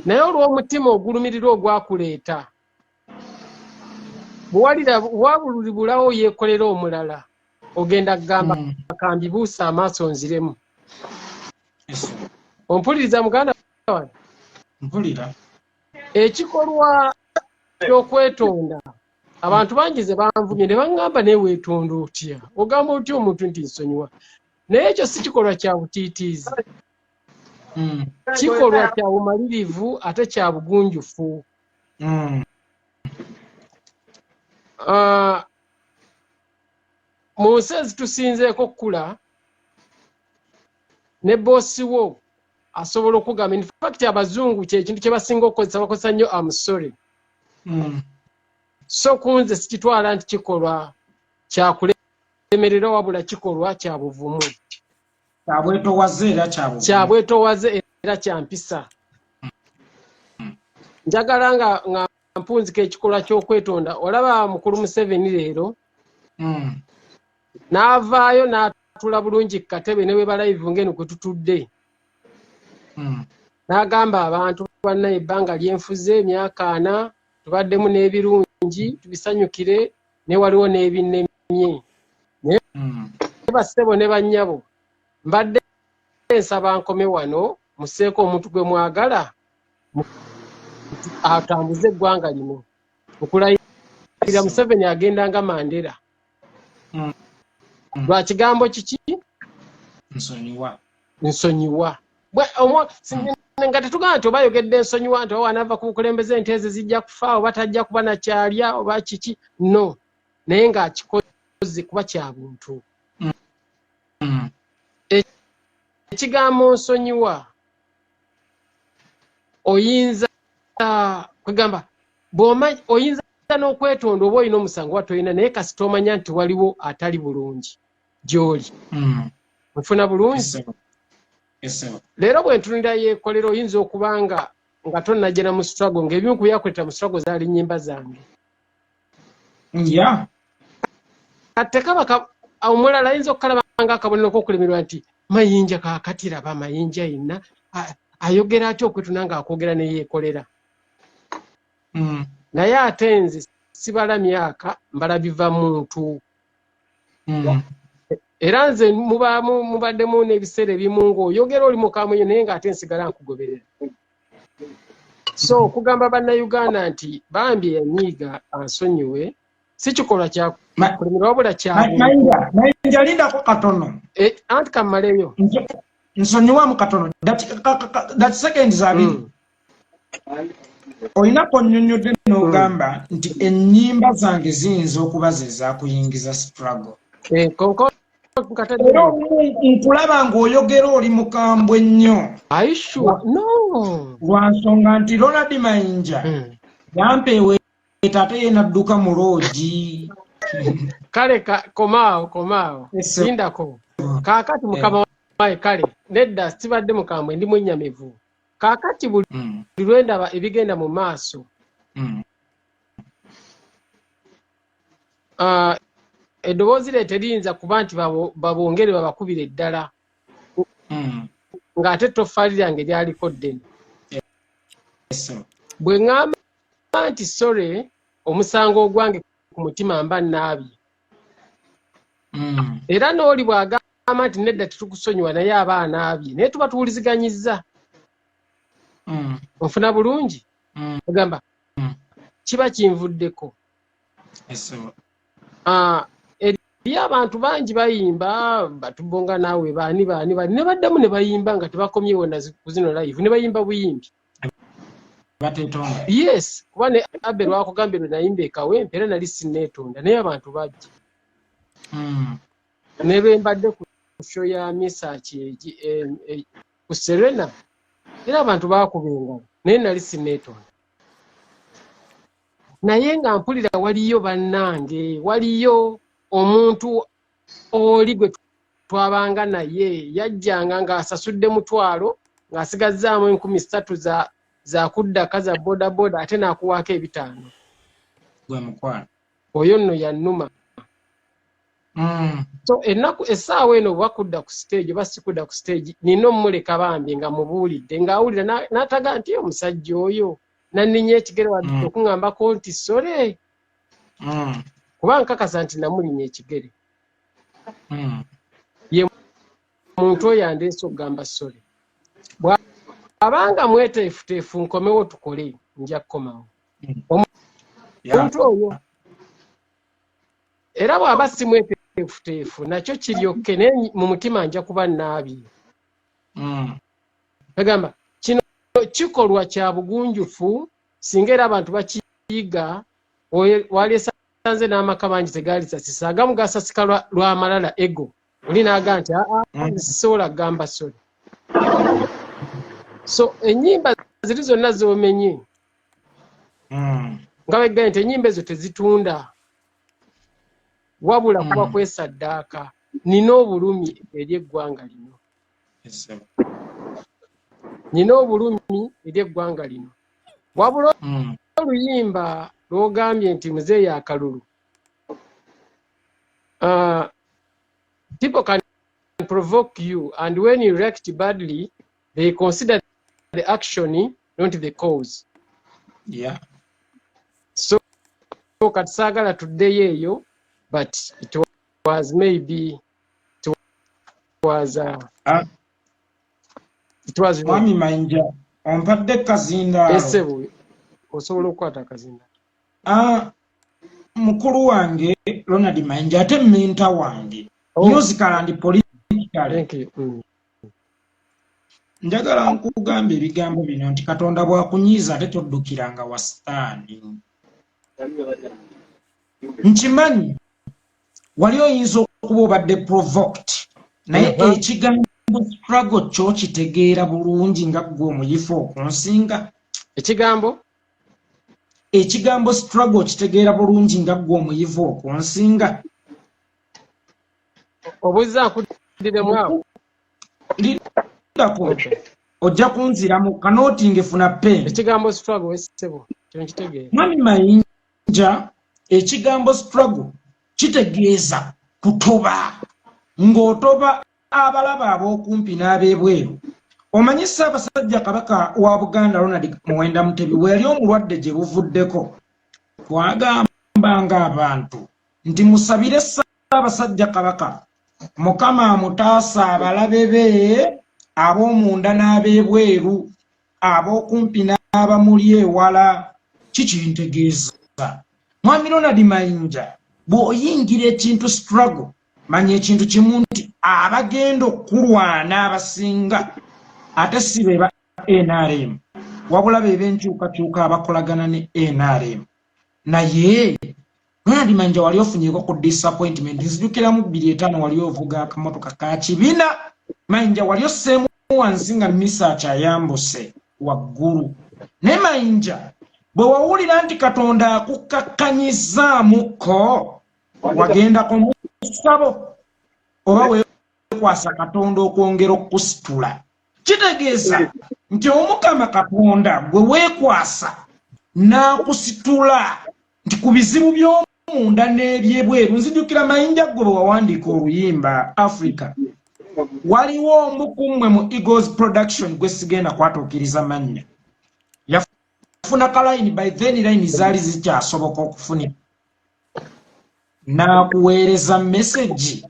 naye olw'omutima ogulumirira ogwakuleeta bwabululibulawo yeekolera omulala ogenda kugamba kambibuusa amaaso nziremu ompuliriza muganda wange mpulira ekikolwa ky'okwetonda abantu bangi ze banvumye ne baŋŋamba naye weetonda otya ogamba otya omuntu nti nsonyiwa naye ekyo si kikolwa kya butiitiizi kikolwa kya bumalirivu ate kya bugunjufu mu nsi ezitusinzeeko okukula ne boosi wo asobola okugamba infact abazungu kyekintu kye basinga okukozesa bakozesa nnyo amusore so kunze sikitwala nti kikolwa kyakulemerera wabula kikolwa kya buvumu kyabwetowaze era kyampisa njagala nga mpunzika ekikolwa ky'okwetonda olaba mukulu Museveni leero n'avaayo n'atula bulungi ku katebe ne we balayivu ngeno kwe tutudde n'agamba abantu bannaye ebbanga lyenfuze emyaka 4 tubaddemu n'ebirungi tubisanyukire ne waliwo n'ebinnemye naye bassebo ne bannyabo mbadde nsaba nkome wano museeko omuntu gwe mwagala atambuze eggwanga lino okulayirira Museveni agenda nga Mandela lwa kigambo kiki nsonyiwa nga tetugamba nti oba ayogedde ensonyiwa nti oba wanaava ku bukulembeze ente ezo zijja kufa oba tajja kuba nakyalya oba kiki no naye ng'akikoze kuba kya buntu ekigambo nsonyiwa oyinza kwegamba oyinza n'okwetonda oba olina omusango watoyina naye kasita omanya nti waliwo atali bulungi gy'oli mufuna bulungi leero bwe ntunira yeekolera oyinza okuba nga tonnajja mu struggle ng'ebimu ku byakuleta mu struggle zaali nnyimba zange kati kaba omulala ayinza okukalaba ng'akabonero k'okulemerwa nti Mayinja kaakati raba Mayinja yenna ayogera atya okwetuna ng'akwogera ne yeekolera naye ate nze sibala myaka mbala biva muntu era nze mubaddemu n'ebiseera ebimu ng'oyogera oli mukamuyo naye ng'ate nsigala nkugoberera so okugamba bannayuganda nti bambi yanyiiga ansonyiwe si kikolwa kyakulemerwa wabula Mayinja lindako katono anti kammaleyo nsonyiwa mu katono that seconds abiri olina konnyonnyodde n'ogamba nti ennyimba zange ziyinza okuba ze zaakuyingiza struggle era nkulaba ng'oyogera oli mukambwe nnyo lwa nsonga nti Ronald Mayinja yampeeweeta ate ye n'adduka mu loogi kale komaawo lindako kaakati mukama wae kale nedda sibadde mukambwe ndi mwennyamivu kaakati buli lwendaba ebigenda mu maaso eddoboozi lye teriyinza kuba nti babongere babakubira eddala ng'ate ettoffaali lyange lyaliko ddene bwe ŋŋamba nti sore omusango ogwange ku mutima mba nnaabye era n'oli bw'agamba nti nedda tetukusonyiwa naye aba anaabye naye tuba tuwuliziganyizza onfuna bulungi ogamba kiba kinvuddeko eriyo abantu bangi bayimba batubonga naawe baani ne baddamu ne bayimba nga tebakomyewo na ku zino live ne bayimba buyimbi yes kuba ne abe lwakugambye lwe nayimba ekawempe era nali sinneetonda naye abantu bajja ne lwe mbadde ku show ya misaki ku Serena era abantu baakubenga naye nali sinneetonda naye nga mpulira waliyo bannange waliyo omuntu oli gwe twabanga naye yajjanga ng'asasudde mutwalo ng'asigazzaamu 3,000 za kuddaka za bodaboda ate n'akuwaako 5 gwe mukwano oyo nno yannuma so ennaku essaawa eno bakudda ku stage oba sikudda ku stage nina omuleka bambi nga mubuulidde ng'awulira n'ataga nti omusajja oyo nanninya ekigere wadde okuŋŋambako nti sore kuba nkakasa nti namulinya ekigere ye muntu oyo andeese okugamba sore bw'abanga mweteefuteefu nkomewo tukole nja kukomawo omuntu oyo era bw'aba si mweteefuteefu nakyo kiryokke naye mu mutima nja kuba nnaabye agamba kino kikolwa kya bugunjufu singa era abantu bakiyiga wali esanze n'amaka bangi tegaali sasisa agamu gasasika lw'amalala ego oli n'aga nti sisobola kugamba sore so ennyimba ziri zonna z'omenye nga begaye nti ennyimba ezo tezitunda wabula kuba kwesaddaaka nina obulumi eri eggwanga lino nina obulumi eri eggwanga lino wabula oluyimba lw'ogambye nti muzeeyi akalulu people can provoke you and when you react badly they consider the action not the cause so kati saagala tuddeyo eyo but it was maybe it was Mwami Mayinja ompadde kazindaalo esebo osobola okukwata akazindaalo mukulu wange Ronald Mayinja ate menta wange musical and political njagala nkugamba ebigambo bino nti Katonda bw'akunyiiza ate toddukiranga wasitaani nkimanyi wali oyinza okuba obadde provoked naye ekigambo struggle kyo kitegeera bulungi nga ggwe omuyifu okunsinga ekigambo struggle kitegeera bulungi nga ggwe omuyivu okunsinga obuuza nkuddiremu awo lindako ojja kunziramu kanootinge funa pen ekigambo struggle esebo kitegeera Mwami Mayinja ekigambo struggle kitegeeza kutoba ng'otoba abalaba ab'okumpi n'ab'ebweru omanyi Ssaabasajja Kabaka wa Buganda Ronald Muwenda Mutebi we yali omulwadde gye buvuddeko twagambanga abantu nti musabire Ssaabasajja Kabaka Mukama amutaasa abalabe be ab'omunda n'ab'ebweru ab'okumpi n'abamuli ewala kikintegeeza Mwami Ronald Mayinja bw'oyingira ekintu struggle manya ekintu kimu nti abagenda okulwana abasinga ate si be ba NRM wabula be b'enkyukakyuka abakolagana ne NRM. Naye Ronald Mayinja wali ofunyeko ku disappointment nzijukira mu 2005 wali ovuga akamotoka ka kibiina. Mayinja wali osseemu wansi nga research ayambuse waggulu. Ne Mayinja bwe wawulira nti Katonda akukkakanyizaamuko wagendako mu ssabo oba weekwasa Katonda okwongera okusitula. Kitegeeza nti Omukama Katonda gwe weekwasa n'akusitula nti ku bizibu by'omunda n'ebyebweru. Nzijukira Mayinja gwe bwe wawandiika oluyimba Africa waliwo omukummwe mu Eagles Production gwe sigenda kwatuukiriza mannya yafuna kalayini by then line zaali zikyasoboka okufunira n'akuweereza message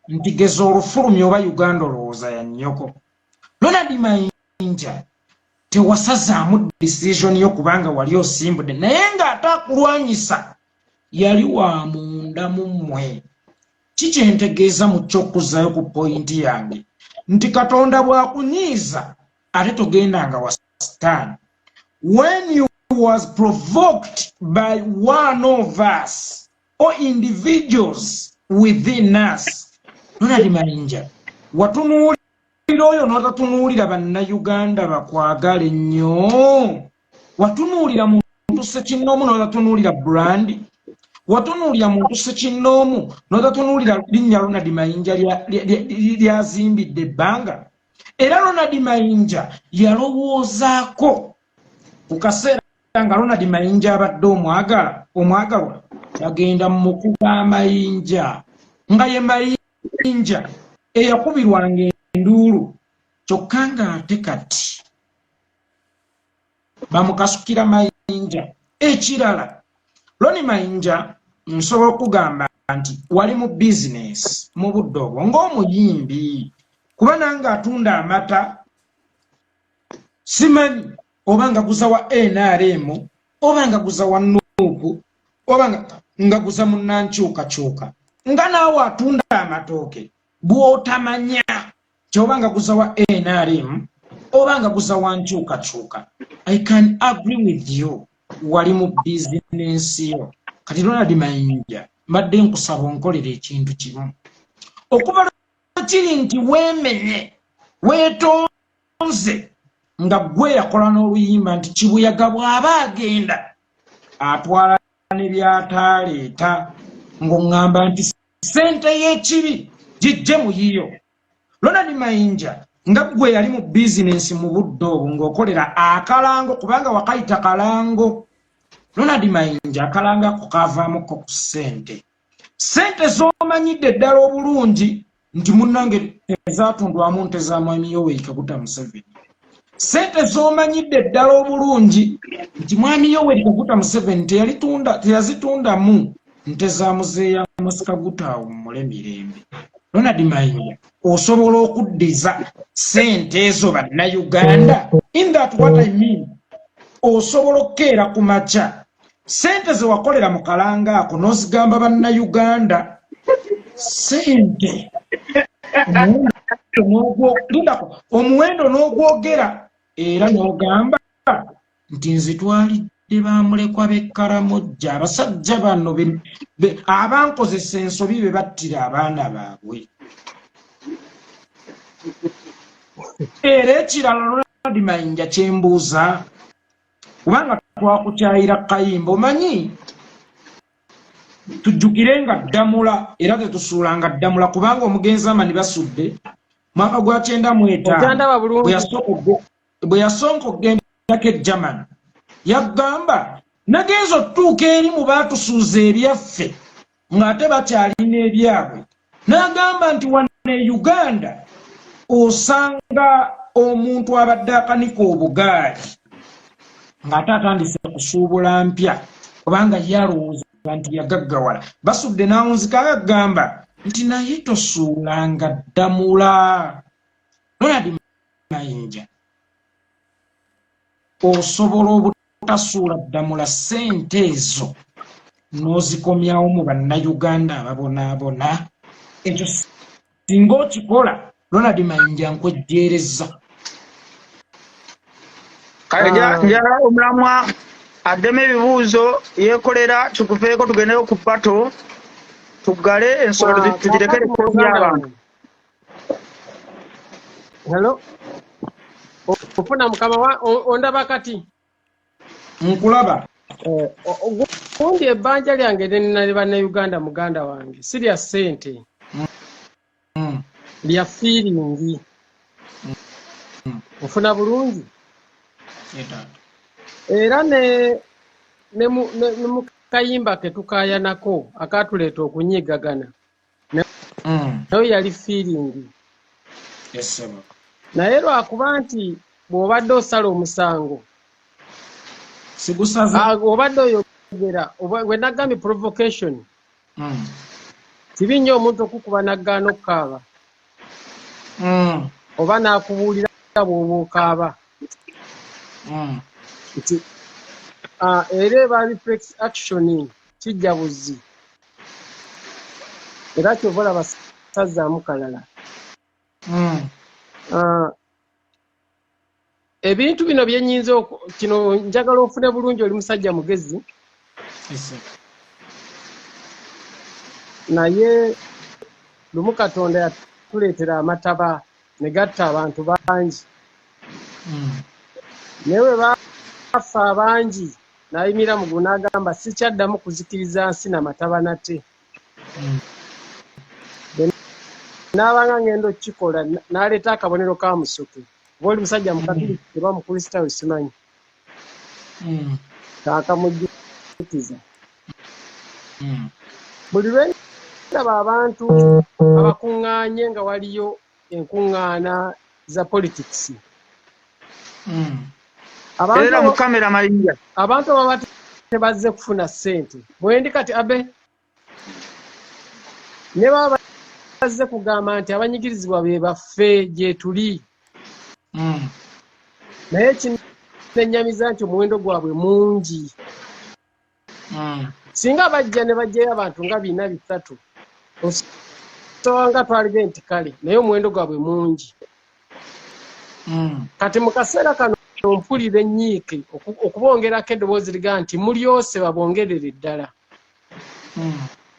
nti geza olufulumi oba Uganda olowooza ya nnyoko. Ronald Mayinja tewasazaamu decision y'okubanga wali osimbudde naye ng'ate akulwanyisa yali wa munda mu mmwe. Kikyentegeeza mu ky'okuzzayo ku pointi yange nti Katonda bw'akunyiiza ate togendanga wa Sitaani. When you was provoked by one of us or individuals within us, Ronald Mayinja watunuulira oyo n'otatunuulira bannayuganda bakwagala ennyo. Watunuulira muntu Ssekinnoomu n'otatunuulira brand. Watunuulira muntu Ssekinnoomu n'otatunuulira linnya Ronald Mayinja lyazimbidde ebbanga. Era Ronald Mayinja yalowoozaako ku kaseera nga Ronald Mayinja abadde omwagalwa yagenda mu mukuba Mayinja nga ye Mayinja eyakubirwanga enduulu kyokka ng'ate kati bamukasukira Mayinja. Ekirala Ronald Mayinja nsobola okugamba nti wali mu bizinesi mu budde obwo ng'omuyimbi kuba nange atunda amata simanyi oba nga guza wa NRM oba nga guza wa Nuupu oba nga guza munnankyukakyuka nga naawe atunda amatooke bw'otamanya kyoba nga guza wa NRM oba nga guza wa nkyukakyuka. I can agree with you wali mu bizinesi yo. Kati Ronald Mayinja mbadde nkusaba onkolera ekintu kimu okuva kiri nti weemenye weetonze nga gwe yakola n'oluyimba nti Kibuyaga bw'aba agenda atwala ne by'ataleeta ng'oŋŋamba nti ssente y'ekibi gijje mu yiyo. Ronald Mayinja nga gwe yali mu bizinesi mu budde obwo ng'okolera akalango kubanga wakayita kalango. Ronald Mayinja akalango ako kaavaamuko ku ssente z'omanyidde ddala obulungi nti munnange tezaatundwamu nte za Mwami Yoweri Kaguta Museveni. Ssente z'omanyidde ddala obulungi nti Mwami Yoweri Kaguta Museveni teyazitundamu nte za Muzeeya Kaguta awummule mirembe. Ronald Mayinja osobola okuddiza ssente ezo bannayuganda. In that what I mean, osobola okkeera ku makya ssente ze wakolera mu kalanga ako n'ozigamba bannayuganda ssente omuwendo n'ogwogera era n'ogamba nti nzitwalidde bamulekwa b'Ekkaramojja abasajja bano abankozesa ensobi be battira abaana baabwe. Era ekirala Ronald Mayinja kyembuuza kubanga twakukyayira kayimba omanyi tujjukire nga ddamula era tetusuulanga ddamula kubanga omugenzi amani basudde mwaka gwa 95 bwe yasonka okugendako e Germany yagamba nagenza otutuuka eri mu baatusuuza ebyaffe ng'ate bakyalina ebyabwe. N'agamba nti wano e Uganda osanga omuntu abadde akanika obugaali ng'ate atandise kusuubula mpya kubanga yalowooza nti yagaggawala. Basudde n'awunzika agamba nti naye tosuulanga ddamula. Ronald Mayinja osobola obutasuula ddamula ssente ezo n'ozikomyawo mu bannayuganda ababonaabona ekyo singa okikola Ronald Mayinja nkwejjeereza. kale njala omulamwa addemu ebibuuzo yeekolera tukuveeko tugendeyo ku bato tuggale ensolo tugirekere by'abantu. Hello. Ofuna mukama ondaba kati. Nkulaba. Kundi ebbanja lyange nali Banayuganda muganda wange. Sirya ssente. Lya feeling. Ofuna bulungi. Era ne mukayimba ke tukaya nako akatuleeta okunyigagana. Nayo yali feeling. Yes, sir. Naye lwakuba nti bw'obadde osala omusango sigusaza obadde oyogera we nagambye provocation kibi nnyo omuntu okukuba naggaana okukaaba oba n'akubuulira bw'oba okaaba nti era eba reflex action kijja buzzi era kyova olaba sazzaamu kalala. Ebintu bino byennyinza kino njagala ofune bulungi oli musajja mugezi. Naye lumu Katonda yatuleetera amataba ne gatta abantu bangi. Naye bwe bafa abangi n'ayimira mu n'agamba sikyaddamu kuzikiriza nsi n'amataba nate. N'abanga ngendo kikola n'aleeta akabonero ka musoke. Bw'oli musajja mukatoliki oba mukristaayo simanyi. Kakamujjukiza. Buli lwe ndaba abantu abakuŋŋaanye nga waliyo enkuŋŋaana za politics. Era mu kamera Mayinja. Abantu ababa tebazze kufuna ssente. Bwendi kati abe ne baba bazze kugamba nti abanyigirizibwa be baffe gye tuli. Naye kinennyamiza nti omuwendo gwabwe mungi. Singa bajja ne bajjayo abantu nga 4-3 osanga twalibe nti kale naye omuwendo gwabwe mungi. Kati mu kaseera kano mpulira ennyiike okubongerako eddoboozi liga nti mulyose babongerere ddala.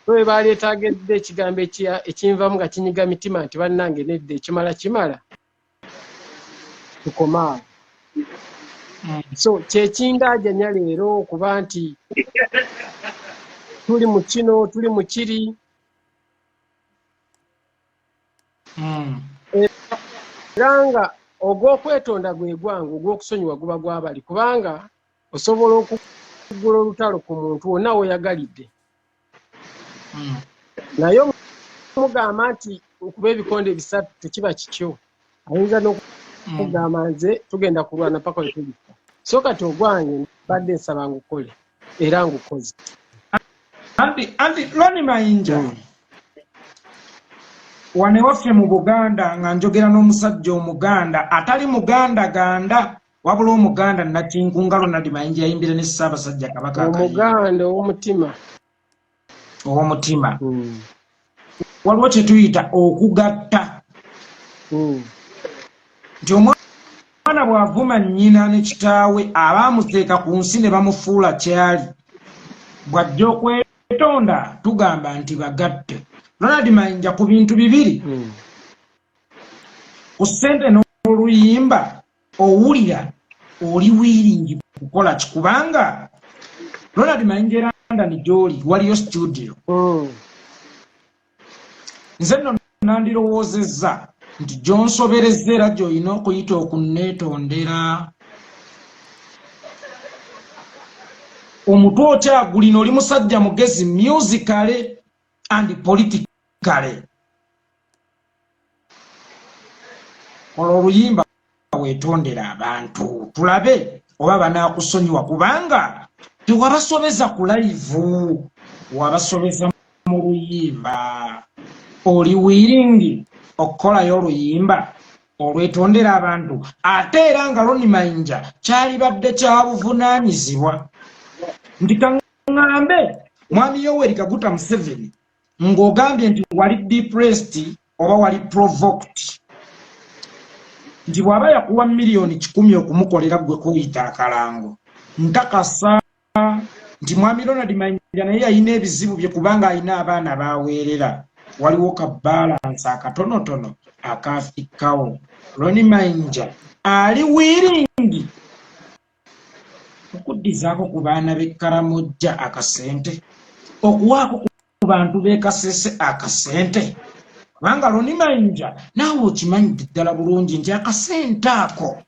Bwe baleetaagedde ekigambo ekinvamu nga kinyiga mitima nti bannange nedda ekimala tukomaawo. So kyekindajanya leero okuba nti tuli mu kino tuli mu kiri. Era nga ogw'okwetonda gwe gwange ogw'okusonyiwa guba gw'abali kubanga osobola okugula olutalo ku muntu wonna weoyagalidde. Naye omugamba nti okuba ebikonde bisatu tekiba kikyo. Ayinza n'okugamba nze tugenda kulwana paka wetugita. So kati ogwange badde nsaba ngukole era ngukoze. Anti Ronald Mayinja wane waffe mu Buganda nga njogera n'omusajja omuganda atali muganda ganda wabula omuganda nakinkunga Ronald Mayinja yayimbira ne Ssaabasajja Kabaka omuganda ow'omutima waliwo kye tuyita okugatta nti omwana bw'avuma nnyina ne kitaawe abaamuteeka ku nsi ne bamufuula kyali bw'ajja okwetonda tugamba nti bagatte. Ronald Mayinja ku bintu bibiri ku ssente n'oluyimba owulira oli wiringi kukola kikubanga Ronald Mayinja London gy'oli waliyo studio. Nze nno nandirowoozezza nti gy'onsoberezza era gy'olina okuyita okunneetondera. Omutwe okyagulina oli musajja mugezi musically and politically. Olwo oluyimba weetondera abantu tulabe oba banaakusonyiwa kubanga tewabasobeza ku live wabasobeza mu luyimba. Oli wiringi okukolayo oluyimba olwetondera abantu ate era nga Ronald Mayinja kyali badde kya buvunaanyizibwa nti kaŋŋambe mwami Yoweri Kaguta Museveni ng'ogambye nti wali depressed oba wali provoked nti bw'aba yakuwa $1,000,000 okumukolera gwe kuyita akalango nkakasa nti mwami Ronald Mayinja naye yalina ebizibu bye kubanga alina abaana baweerera waliwo ka balance akatonotono akafikkawo. Ronnie Mayinja ali wiringi okuddizaako ku baana b'Ekkaramojja akasente okuwaako ku bantu b'e Kasese akasente kubanga Ronnie Mayinja naawe okimanyi ddala bulungi nti akasente ako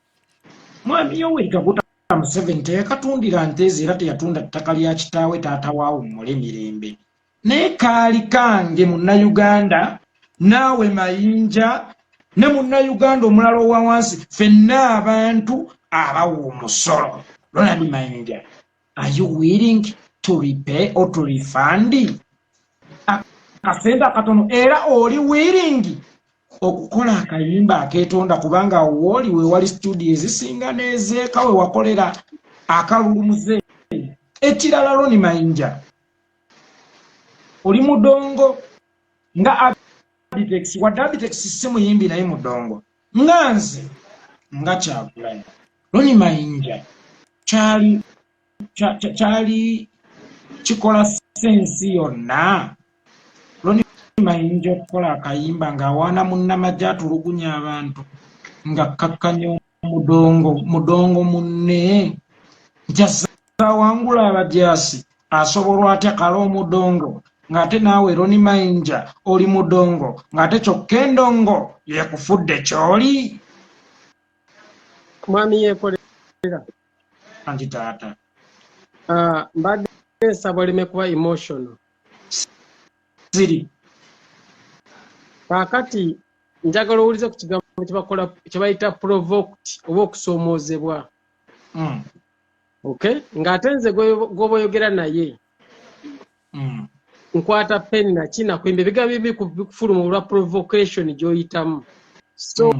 mwami Yoweri Kaguta Museveni teyakatundira nteezi era teyatunda ttaka lya kitaawe taata waawo mmule mirembe naye kaali kange munnayuganda naawe Mayinja ne munnayuganda omulala owa wansi ffenna abantu abawa omusolo. Ronald Mayinja, are you willing to repay or to refund akasente akatono era oli willing okukola akayimba akeetonda kubanga wooli we wali studio ezisinga n'ezeeka we wakolera akalulumuze ekirala. Ronnie Mayinja oli mudongo nga Abitex wadde Abitex si muyimbi naye mudongo nga nze nga Kyagulanyi. Ronnie Mayinja kyali kikola sensi yonna. Ronnie Mayinja okukola akayimba ng'awaana munnamagye atulugunya abantu nga kakkanya mudongo munne nkyasawangula abajaasi asobolwa atya kala omudongo ng'ate naawe Ronnie Mayinja oli mudongo ng'ate kyokka endongo yekufudde kyoli. Mwami yeekolera anti taata mbadde nsaba oleme kuba emotional ziri kaakati njagala owulize ku kigambo kye bayita provoked oba okusoomoozebwa. Okay, ng'ate nze gw'oba oyogera naye nkwata peni nakina kwembe ebigambo ebibi bikufuluma olwa provocation gy'oyitamu. So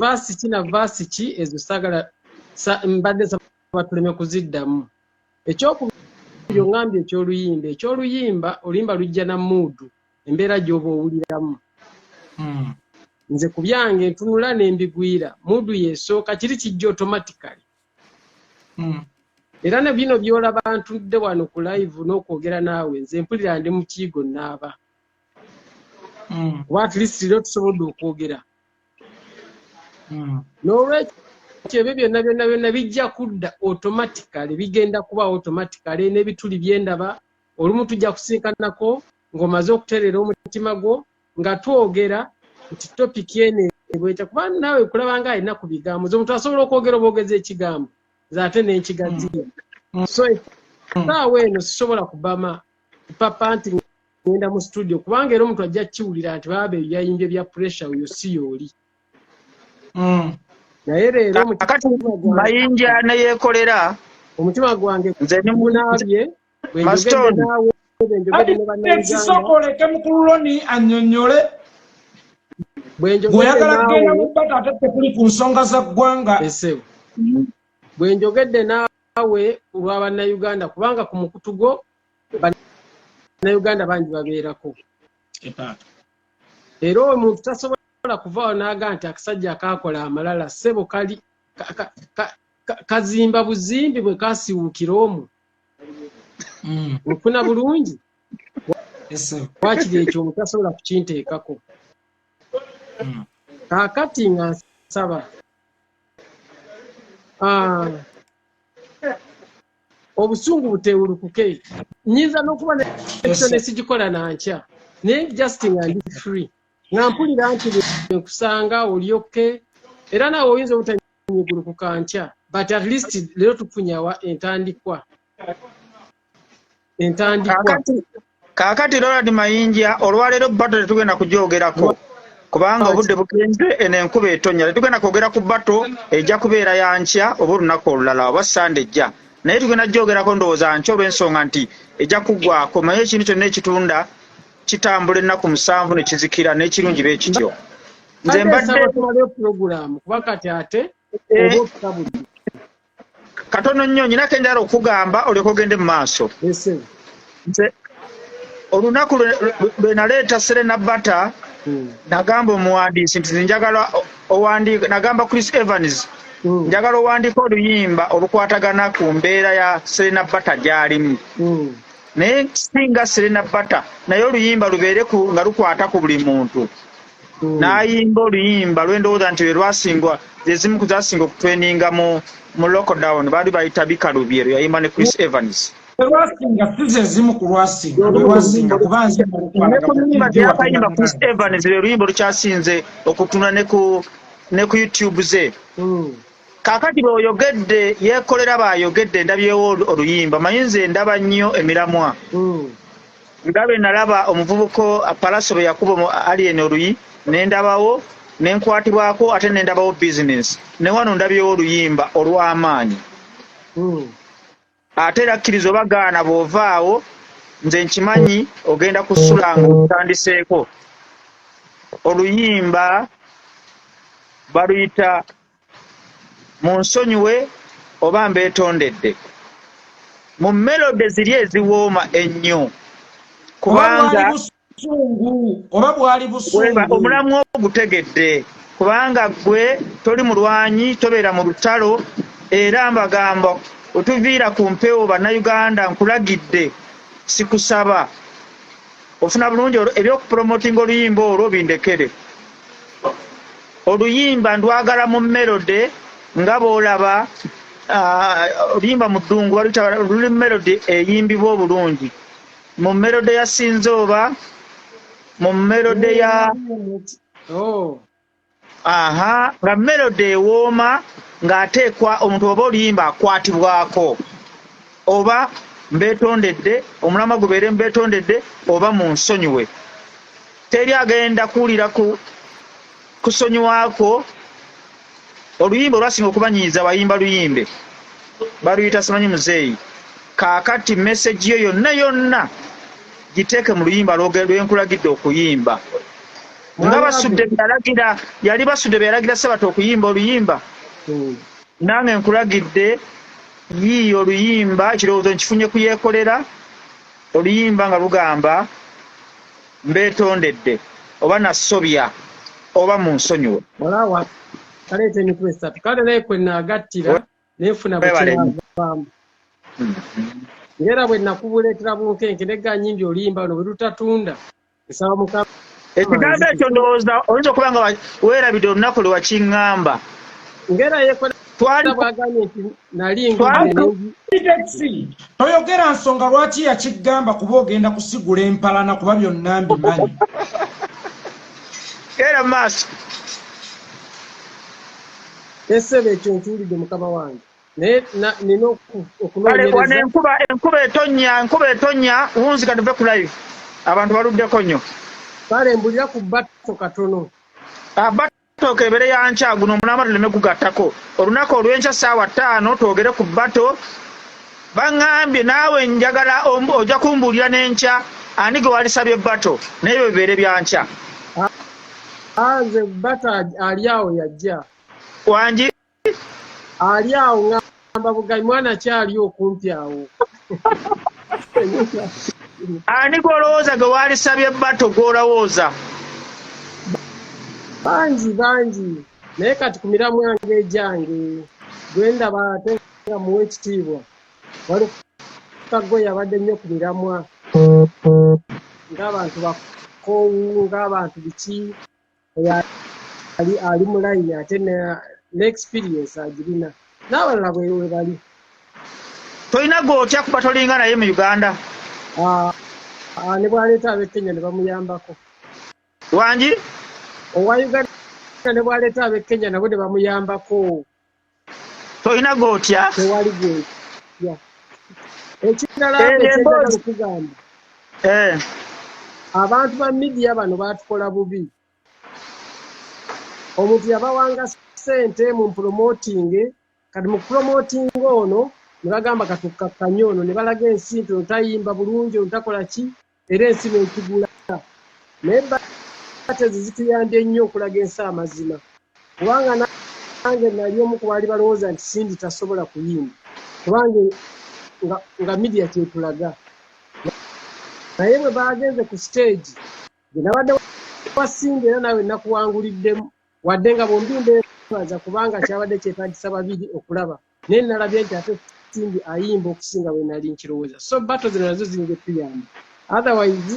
vaasi ki na vaasi ki ezo saagala mbadde nsaba tuleme kuziddamu. Ekyokubiri ongambye ekyoluyimba oluyimba lujja na muudu embeera gy'oba owuliramu. Nze ku byange ntunula n'embigwira muudu yeesooka kiri kijja automatically. Era ne bino by'olaba ntudde wano ku live n'okwogera naawe nze mpulira ndi mu kiyigo nnaaba. Kuba at least leero tusobodde okwogera. N'olwekyo ebyo byonna bijja kudda automatically bigenda kuba automatically n'ebituli byendaba olumu tujja kusinkanako ng'omaze okutereera omutima gwo nga twogera nti topiki eno bwetya kuba naawe kulaba nga alina ku bigambo omuntu asobola okwogera obwogezi ekigambo zaate n'enkigaziya. So saawa eno sisobola kubama papa nti ngenda mu studio kubanga era omuntu ajja kiwulira nti baba yayimbye bya pressure oyo si yooli. Naye leero Mayinja ne yeekolera omutima gwange gunaabye bwenjogedde naawe bwenjogedde ne bannayisokoleke mukulu Ronnie annyonnyole bw'oyagala kugenda mu bbata ate tekuli ku nsonga za ggwanga. Bwenjogedde naawe olwa bannayuganda kubanga ku mukutu gwo bannayuganda bangi babeerako. Era omuntu tasobola kuvaawo n'aga nti akasajja akaakola amalala ssebo kali kazimba buzimbi bwe kasiwuukira omwo. Ofuna bulungi wakiri ekyo omuntu tasobola kukinteekako. Kaakati nga nsaba obusungu buteewulukuke. Nnyinza n'okuba nekyo nesigikola nankya naye just nga ndi free nga mpulira nti nkusanga olyoke era naawe oyinza obutanyigulukuka nkya but at least leero tufunyawa entandikwa. Kaakati Ronald Mayinja olwaleero bato tetugenda kugyogerako kubanga obudde bugenze eno enkuba etonnya. Tetugenda kwogera ku bato ejja kubeera yankya oba olunaku olulala oba Sande ejja naye tugenda gyogerako ndowooza nkya olw'ensonga nti ejja kuggwako. Manye ekintu kyonna ekitunda kitambula ennaku 7 ne kizikira n'ekirungi bee kityo. Nze mbadde program kuba kati ate katono nnyo nyina kenjala okugamba olyoka ogende mu maaso. olunaku lwe naleeta Serena Bata nagamba omuwandiisi nti njagala owandiika, nagamba Chris Evans njagala owandiika oluyimba olukwatagana ku mbeera ya Serena Bata gy'alimu. Naye singa Serena Bata naye oluyimba lubeere nga lukwata ku buli muntu. N'ayimba oluyimba lwendowooza nti lwe lwasingwa zezimu ku zasinga okutweninga mu lockdown baali bayita Bikalubyero yayimba ne Chris Evans. Lwasinga size zimu ku lwasinga lwasinga kubanze oluyimba gyakayimba Chris Evans lwe luyimba olukyasinze okutuna ne ku YouTube ze. Kaakati bw'oyogedde yeekolera baayogedde ndabyewo oluyimba mayinza endaba nnyo emiramwa. Ndabe nalaba omuvubuka Palaso bwe yakuba Alien oluyi nendabawo nenkwatibwako ate nendabawo business ne wano ndabyewo oluyimba olw'amaanyi. Ate era kkiriza obagaana bw'ovaawo nze nkimanyi ogenda kusulanga otandiseeko. Oluyimba baluyita Munsonyiwe oba mbeetondedde. Mu melode ziri eziwooma ennyo kubanga oba bwali busungu omulamu ogutegedde kubanga gwe toli mulwanyi tobeera mu lutalo era mbagamba otuviira ku mpewo Banayuganda nkulagidde sikusaba ofuna bulungi ebyokupromotinga oluyimba olwo bindekere. Oluyimba ndwagala mu melode nga bw'olaba oluyimba mu ddungu luli melode eyimbibwa obulungi. Mu melode ya Sinzooba, mu melode ya nga melode ewooma ng'ateekwa omuntu oba oluyimba akwatibwako oba mbeetondedde omulamwa gubeere mbeetondedde oba munsonyiwe. Teri agenda kuwulira kusonyiwako. Oluyimba olwasinga okubanyiiza bayimba luyimbe baluyita simanyi muzeeyi. Kaakati message yo yonna giteeke mu luyimba lwenkulagidde okuyimba. Nga basudde byalagira yali basudde byalagira Sabato okuyimba oluyimba. Nange nkulagidde yiiyo oluyimba ekirowoozo nkifunye kuyeekolera oluyimba nga lugamba mbeetondedde oba nasobya oba munsonyiwe. Kaleete emitwe esatu kale naye kwe naagattira neefuna bwekyavaamu. Ngera bwe nakubuleetera bunkenke neganyimbi oluyimba luno bwe lutatunda nsaba Mukama. Ekigambo ekyo ndowooza oyinza okuba nga weerabidde olunaku lwe wakiŋŋamba. Ngera yeekolera bwagambye nti nali toyogera nsonga lwaki yakigamba kuba ogenda kusigula empalana kuba byonna mbimanyi. Era maaso esebe ekyo nkiwulidde Mukama wange naye nina okunoonyereza. Enkuba etonnya wunzika tuve ku live abantu baluddeko nnyo. Kale mbulira ku bato katono. Bato kebere ya nkya guno omulama tuleme kugattako. Olunaku olw'enkya ssaawa 5 twogere ku bato. Baŋŋambye naawe njagala ojja kumbuulira n'enkya ani gwe walisabye bato naye bwe bibeere bya nkya. Nze bata ali awo yajja. Wangi ali awo ngamba Buganye mwana kyali okumpi awo. Ani gw'olowooza gwe walisabye bato gw'olowooza? Bangi naye kati ku miramu yange egyange gwe ndaba ate nga muwa ekitiibwa wali kagwe yabadde nnyo ku miramwa ng'abantu bakoowu ng'abantu biki ali mu layini ate n'experience agirina n'abalala bwe bali. Tolina gw'otya kuba tolinga naye mu Uganda? Ne bwaleeta ab'e Kenya ne bamuyambako. Wangi? Owa Uganda ne bwaleeta ab'e Kenya nabo ne bamuyambako. Tolina gw'otya? Tewali gw'otya. Ekirala ekyenda kugamba. Abantu ba media bano baatukola bubi. Omuntu yabawanga ssente mu promoting kati mu promoting ono ne bagamba katukkakanye ono ne balaga ensinto otayimba bulungi otakola ki era ensi n'ekigula. Naye bate zituyambye nnyo okulaga ensi amazima kubanga nange nali omu ku baali balowooza nti Sindi tasobola kuyimba kubanga nga media kyetulaga naye bwe bagenze ku stage gye nabadde wasinga era nawe nakuwanguliddemu wadde nga bombi mbeebaza kubanga kyabadde kyetagisa babiri okulaba naye nalabye nti ate Simbi ayimba okusinga bwe nali nkirowooza so bato zino nazo ziyinza tuyamba otherwise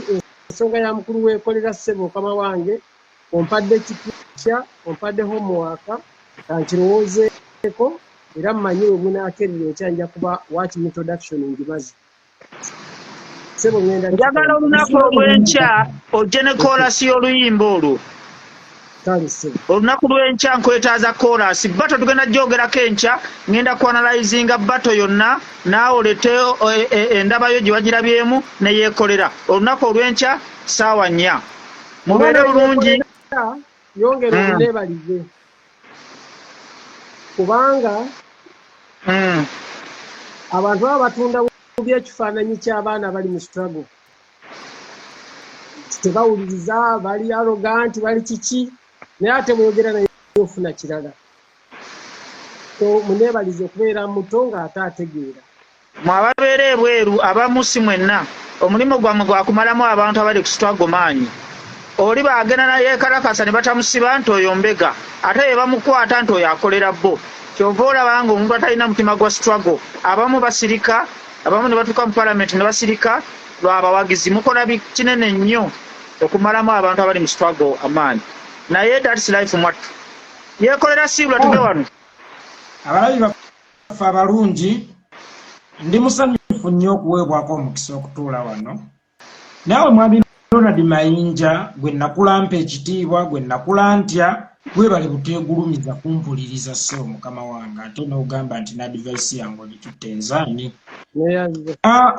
ensonga ya mukulu weekolera ssebo mukama wange ompadde kipya ompadde homework kankirowoozeeko era mmanyi we munaakerera ekyanja kuba watch introduction ngimaze ssebo ngenda njagala olunaku olw'enkya ojje ne koolasi y'oluyimba olwo kale ssebo olunaku lw'enkya nkwetaaza koolasi bato tugenda gyogerako enkya ngenda kuanalizinga bato yonna naawe olete endabayo gye wagirabyemu neyeekolera olunaku olw'enkya ssaawa 4 mubeere bulungi yongera obuneebalize kubanga abantu aba batunda bubi ekifaananyi ky'abaana bali mu struggle tebawuliriza bali arrogant bali kiki naye ate bweyogera naye ofuna kirala so muneebalize okubeera muto ng'ate ategeera mwababeera ebweru abamu si mwenna omulimu gwammwe gwakumalamu abantu abali ku struggle maanyi oli baagenda nayeekalakasa ne batamusiba nti oyo mbega ate ye bamukwata nti oyo akolera bo kyova olaba nga omuntu atalina mutima gwa struggle abamu basirika abamu ne batuuka mu palamenti ne basirika lwabawagizi mukola kinene nnyo okumalamu abantu abali mu struggle amaanyi naye that's life mwattu yeekolera siibula tuge wano abalabi baffe abalungi ndi musanyufu nnyo okuweebwako omukisa okutuula wano naawe mwami Ronald Mayinja gwe nakulampa ekitiibwa gwe nakula ntya webale buteegulumiza kumpuliriza ssebo mukama wange ate n'ogamba nti n'adivayisi yange olitutte enzaani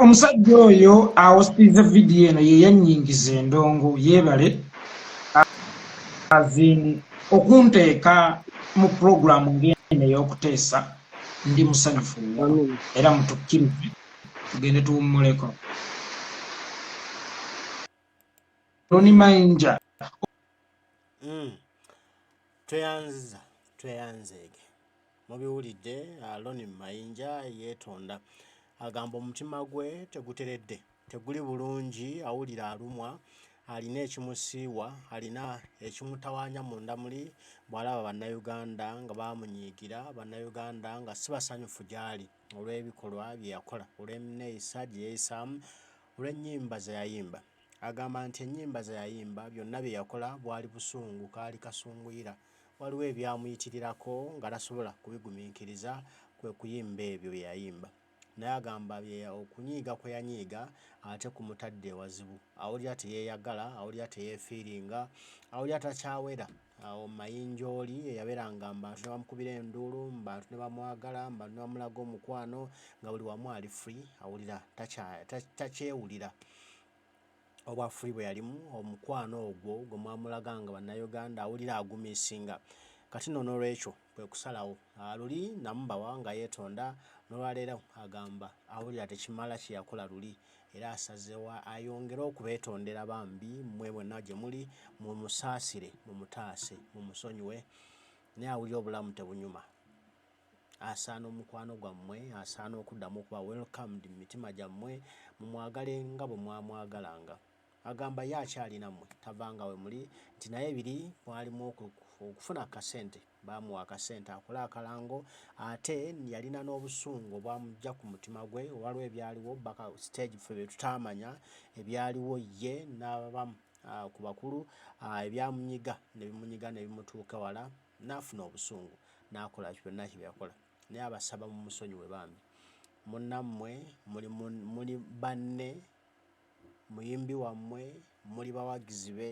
omusajja oyo awositiza vidiyo eno ye yannyingiza endongo yeebale azini okunteeka mu puroguramu ng'eno ey'okuteesa ndi musanyufu era mutukkirize tugende tuwummuleko Ronald Mayinja tweyanzeege mubiwulidde Ronald Mayinja yeetonda agamba omutima gwe teguteredde teguli bulungi awulira alumwa alina ekimusiiwa alina ekimutawaanya munda muli bw'alaba bannayuganda nga baamunyiigira bannayuganda nga si basanyufu gy'ali olw'ebikolwa bye yakola olw'enneeyisa gye yeeyisaamu olw'ennyimba ze yayimba agamba nti ennyimba ze yayimba byonna bye yakola bwali busungu kaali kasunguyira waliwo ebyamuyitirirako nga tasobola kubigumiikiriza kwe kuyimba ebyo bye yayimba naye agamba okunyiiga kwe yanyiiga ate kumutadde ewazibu awulira teyeeyagala awulira teyeefiiringa awulira takyawera awo Mayinja oli eyabeeranga abantu ne bamukubira enduulu bantu ne bamwagala bantu ne bamulaga omukwano nga buli wamu ali free awulira takyewulira obwa free bwe yalimu omukwano ogwo gwe mwamulaganga bannayuganda awulira agumiisinga kati nno n'olwekyo kwe kusalawo luli namubawa nga yeetonda n'olwaleero agamba awulira tekimala kye yakola luli era asazewa ayongere okubeetondera bambi mmwe bwenna gye muli mumusaasire mumutaase mumusonyiwe naye awulira obulamu tebunyuma asaana omukwano gwammwe asaana okuddamu okuba welcomed mu mitima gyammwe mumwagale nga bwe mwamwagalanga agamba ye akyalina mmwe tavanga we muli nti naye biri mwalimu okufuna akasente baamuwa akasente akola akalango ate yalina n'obusungu obwamujja ku mutima gwe waliwo ebyaliwo baka stage ffe bye tutaamanya ebyaliwo ye n'abamu ku bakulu ebyamunyiga ne bimunyiga ne bimutuuka wala n'afuna obusungu n'akola byonna kye byakola naye abasaba mu musonyiwe bambi munnammwe muli banne muyimbi wammwe muli bawagizi be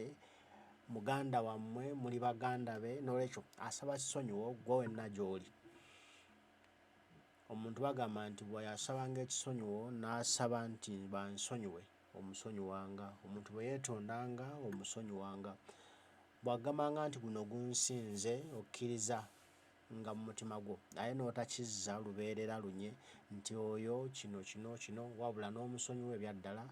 muganda wammwe muli baganda be n'olwekyo asaba kisonyiwo gwe wenna gy'oli omuntu bagamba nti bwe yasabanga ekisonyiwo n'asaba nti bansonyiwe omusonyiwanga omuntu bwe yeetondanga omusonyiwanga bw'agambanga nti guno gunsinze okkiriza nga mu mutima gwo naye n'otakizza lubeerera lunye nti oyo kino wabula n'omusonyiwa ebyaddala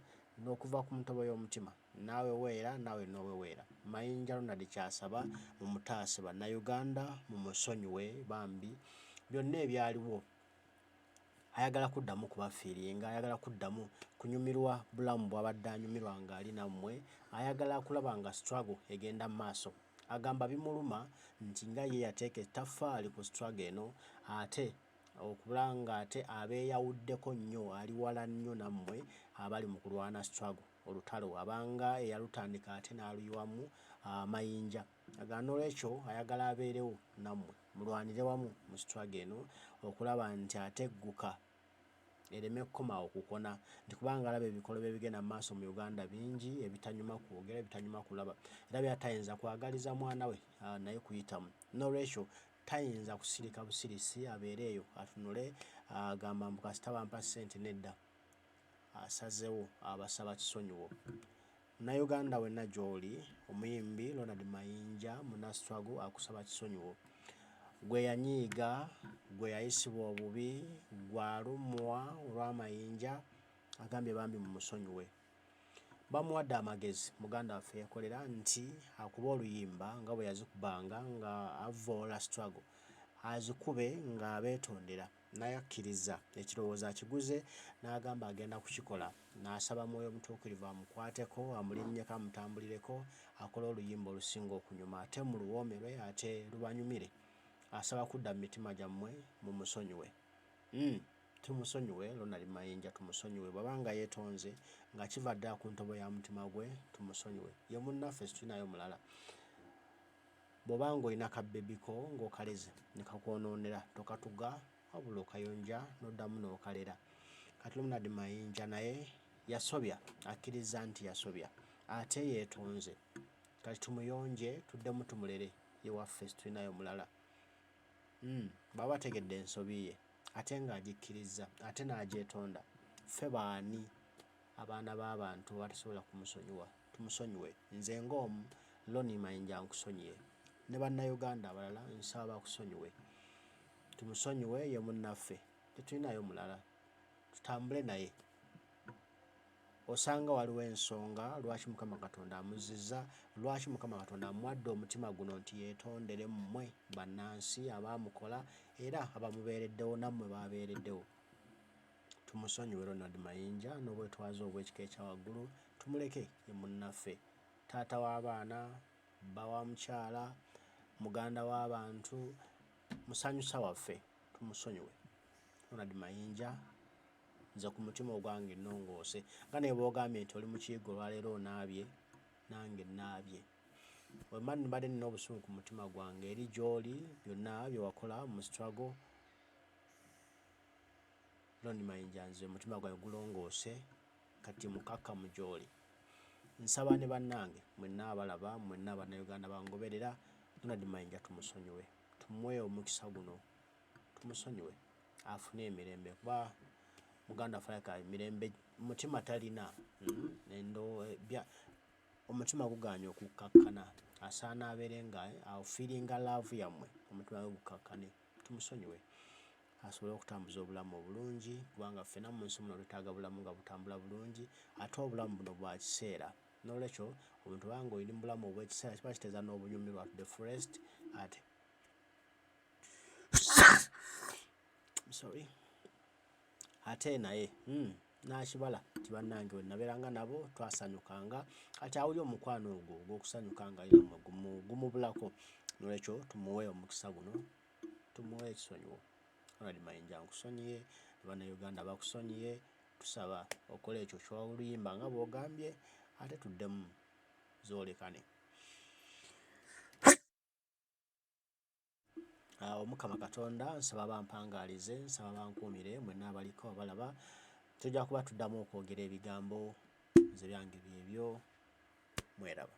n'okuva ku ntobo y'omutima naawe weera naawe noowe weera Mayinja Ronald kyasaba mumutaase bannayuganda mumusonyiwe bambi byonna ebyaliwo ayagala kuddamu kubafiiringa, ayagala kuddamu kunyumirwa bulamu bw'abadde anyumirwa ng'ali nammwe, ayagala kulaba nga struggle egenda mu maaso. Agamba bimuluma nti nga ye yateeka ettaffaali ku struggle eno ate okubula nga ate abeeyawuddeko nnyo ali wala nnyo nammwe abali mu kulwana struggle olutalo abanga eyalutandika ate n'aluyiwamu Mayinja. Agamba n'olwekyo ayagala abeerewo nammwe mulwanire wamu mu struggle eno okulaba nti ategguka ereme kukomawo kukona nti kubanga alaba ebikolwa bye bigenda mu maaso mu Uganda bingi ebitanyuma kwogera ebitanyuma kulaba era byatayinza kwagaliza mwana we naye kuyitamu. N'olwekyo tayinza kusirika busirisi abeere eyo atunule agamba mbu kasita bampa ssente nedda asazewo abasaba kisonyiwo. Munnayuganda wenna gy'oli omuyimbi Ronald Mayinja muna struggle akusaba kisonyiwo. Gwe yanyiiga, gwe yayisibwa obubi, gwalumwa olw'amayinja agambye bambi mu musonyiwe. Bamuwadde amagezi muganda waffe yakolera nti akuba oluyimba nga bwe yazikubanga nga avoola struggle azikube nga abeetondera naye akkiriza ekirowoozo akiguze n'agamba agenda kukikola n'asaba mwoyo omutuukirivu amukwateko amulinnyeko amutambulireko akole oluyimba olusinga okunyuma ate mu luwome lwe ate lubanyumire. Asaba kudda mu mitima gyammwe mu musonyiwe. Tumusonyiwe Ronald Mayinja tumusonyiwe bw'abanga yeetonze nga kiva ddala ku ntobo ya mutima gwe tumusonyiwe. Ye munnaffe situlinayo mulala. Bw'obanga olina kabbebiko ng'okaleze ne kakwonoonera tokatuga wabula okayonja n'oddamu n'okalera. Kati Ronald Mayinja naye yasobya akkiriza nti yasobya ate yeetonze. Kati tumuyonje tuddemu tumulere ye waffe situlinayo mulala. Baba bategedde ensobi ye ate ng'agikkiriza ate n'agyetonda. Ffe baani abaana b'abantu batasobola kumusonyiwa? Tumusonyiwe. Nze ng'omu Ronald Mayinja nkusonyiye ne bannayuganda abalala nsaba bakusonyiwe. Tumusonyiwe ye munnaffe tetulinayo mulala tutambule naye. Osanga waliwo ensonga lwaki Mukama Katonda amuzizza, lwaki Mukama Katonda amuwadde omutima guno nti yeetondere mmwe bannansi abaamukola era abamubeereddewo nammwe baabeereddewo. Tumusonyiwe Ronald Mayinja n'obwetwaze obw'ekika ekya waggulu tumuleke ye munnaffe, taata w'abaana, bba wa mukyala, muganda w'abantu, musanyusa waffe. Tumusonyiwe Ronald Mayinja. Nze ku mutima ogwange nnongoose nga naye bw'ogambye nti oli mu kiyigo olwaleero onaabye nange naabye. Wemma mbadde nina obusungu ku mutima gwange eri gy'oli byonna bye wakola mu struggle. Ronald Mayinja nze omutima gwange gulongoose kati mukakkamu gy'oli. Nsaba ne bannange mwenna abalaba mwenna abannayuganda bangoberera Ronald Mayinja tumusonyiwe tumuwe omukisa guno tumusonyiwe afune emirembe kuba muganda falaka mirembe mutima talina omutima guganye okukkakkana asaana abeere nga feelinga love yammwe omutima gwe gukkakkane. Tumusonyiwe asobole okutambuza obulamu obulungi kubanga ffena mu nsi muno twetaaga bulamu nga butambula bulungi ate obulamu buno bwa kiseera. N'olwekyo omuntu banga olina bulamu obw'ekiseera kiba kiteeza n'obunyumirwa to the fullest ate ate naye n'akibala ti bannange bwe nabeeranga nabo twasanyukanga kati awuli omukwano ogwo ogw'okusanyukanga inammwe gumubulako. N'olwekyo tumuwe omukisa guno tumuwe ekisonyiwo. Ronald Mayinja nkusonyiye, bannayuganda bakusonyiye, tusaba okola ekyo ky'oluyimba nga bw'ogambye ate tuddemu zoolekane. Omukama Katonda nsaba bampangaalize, nsaba bankuumire mwenna abaliko abalaba. Tujja kuba tuddamu okwogera ebigambo nze byange byebyo mweraba.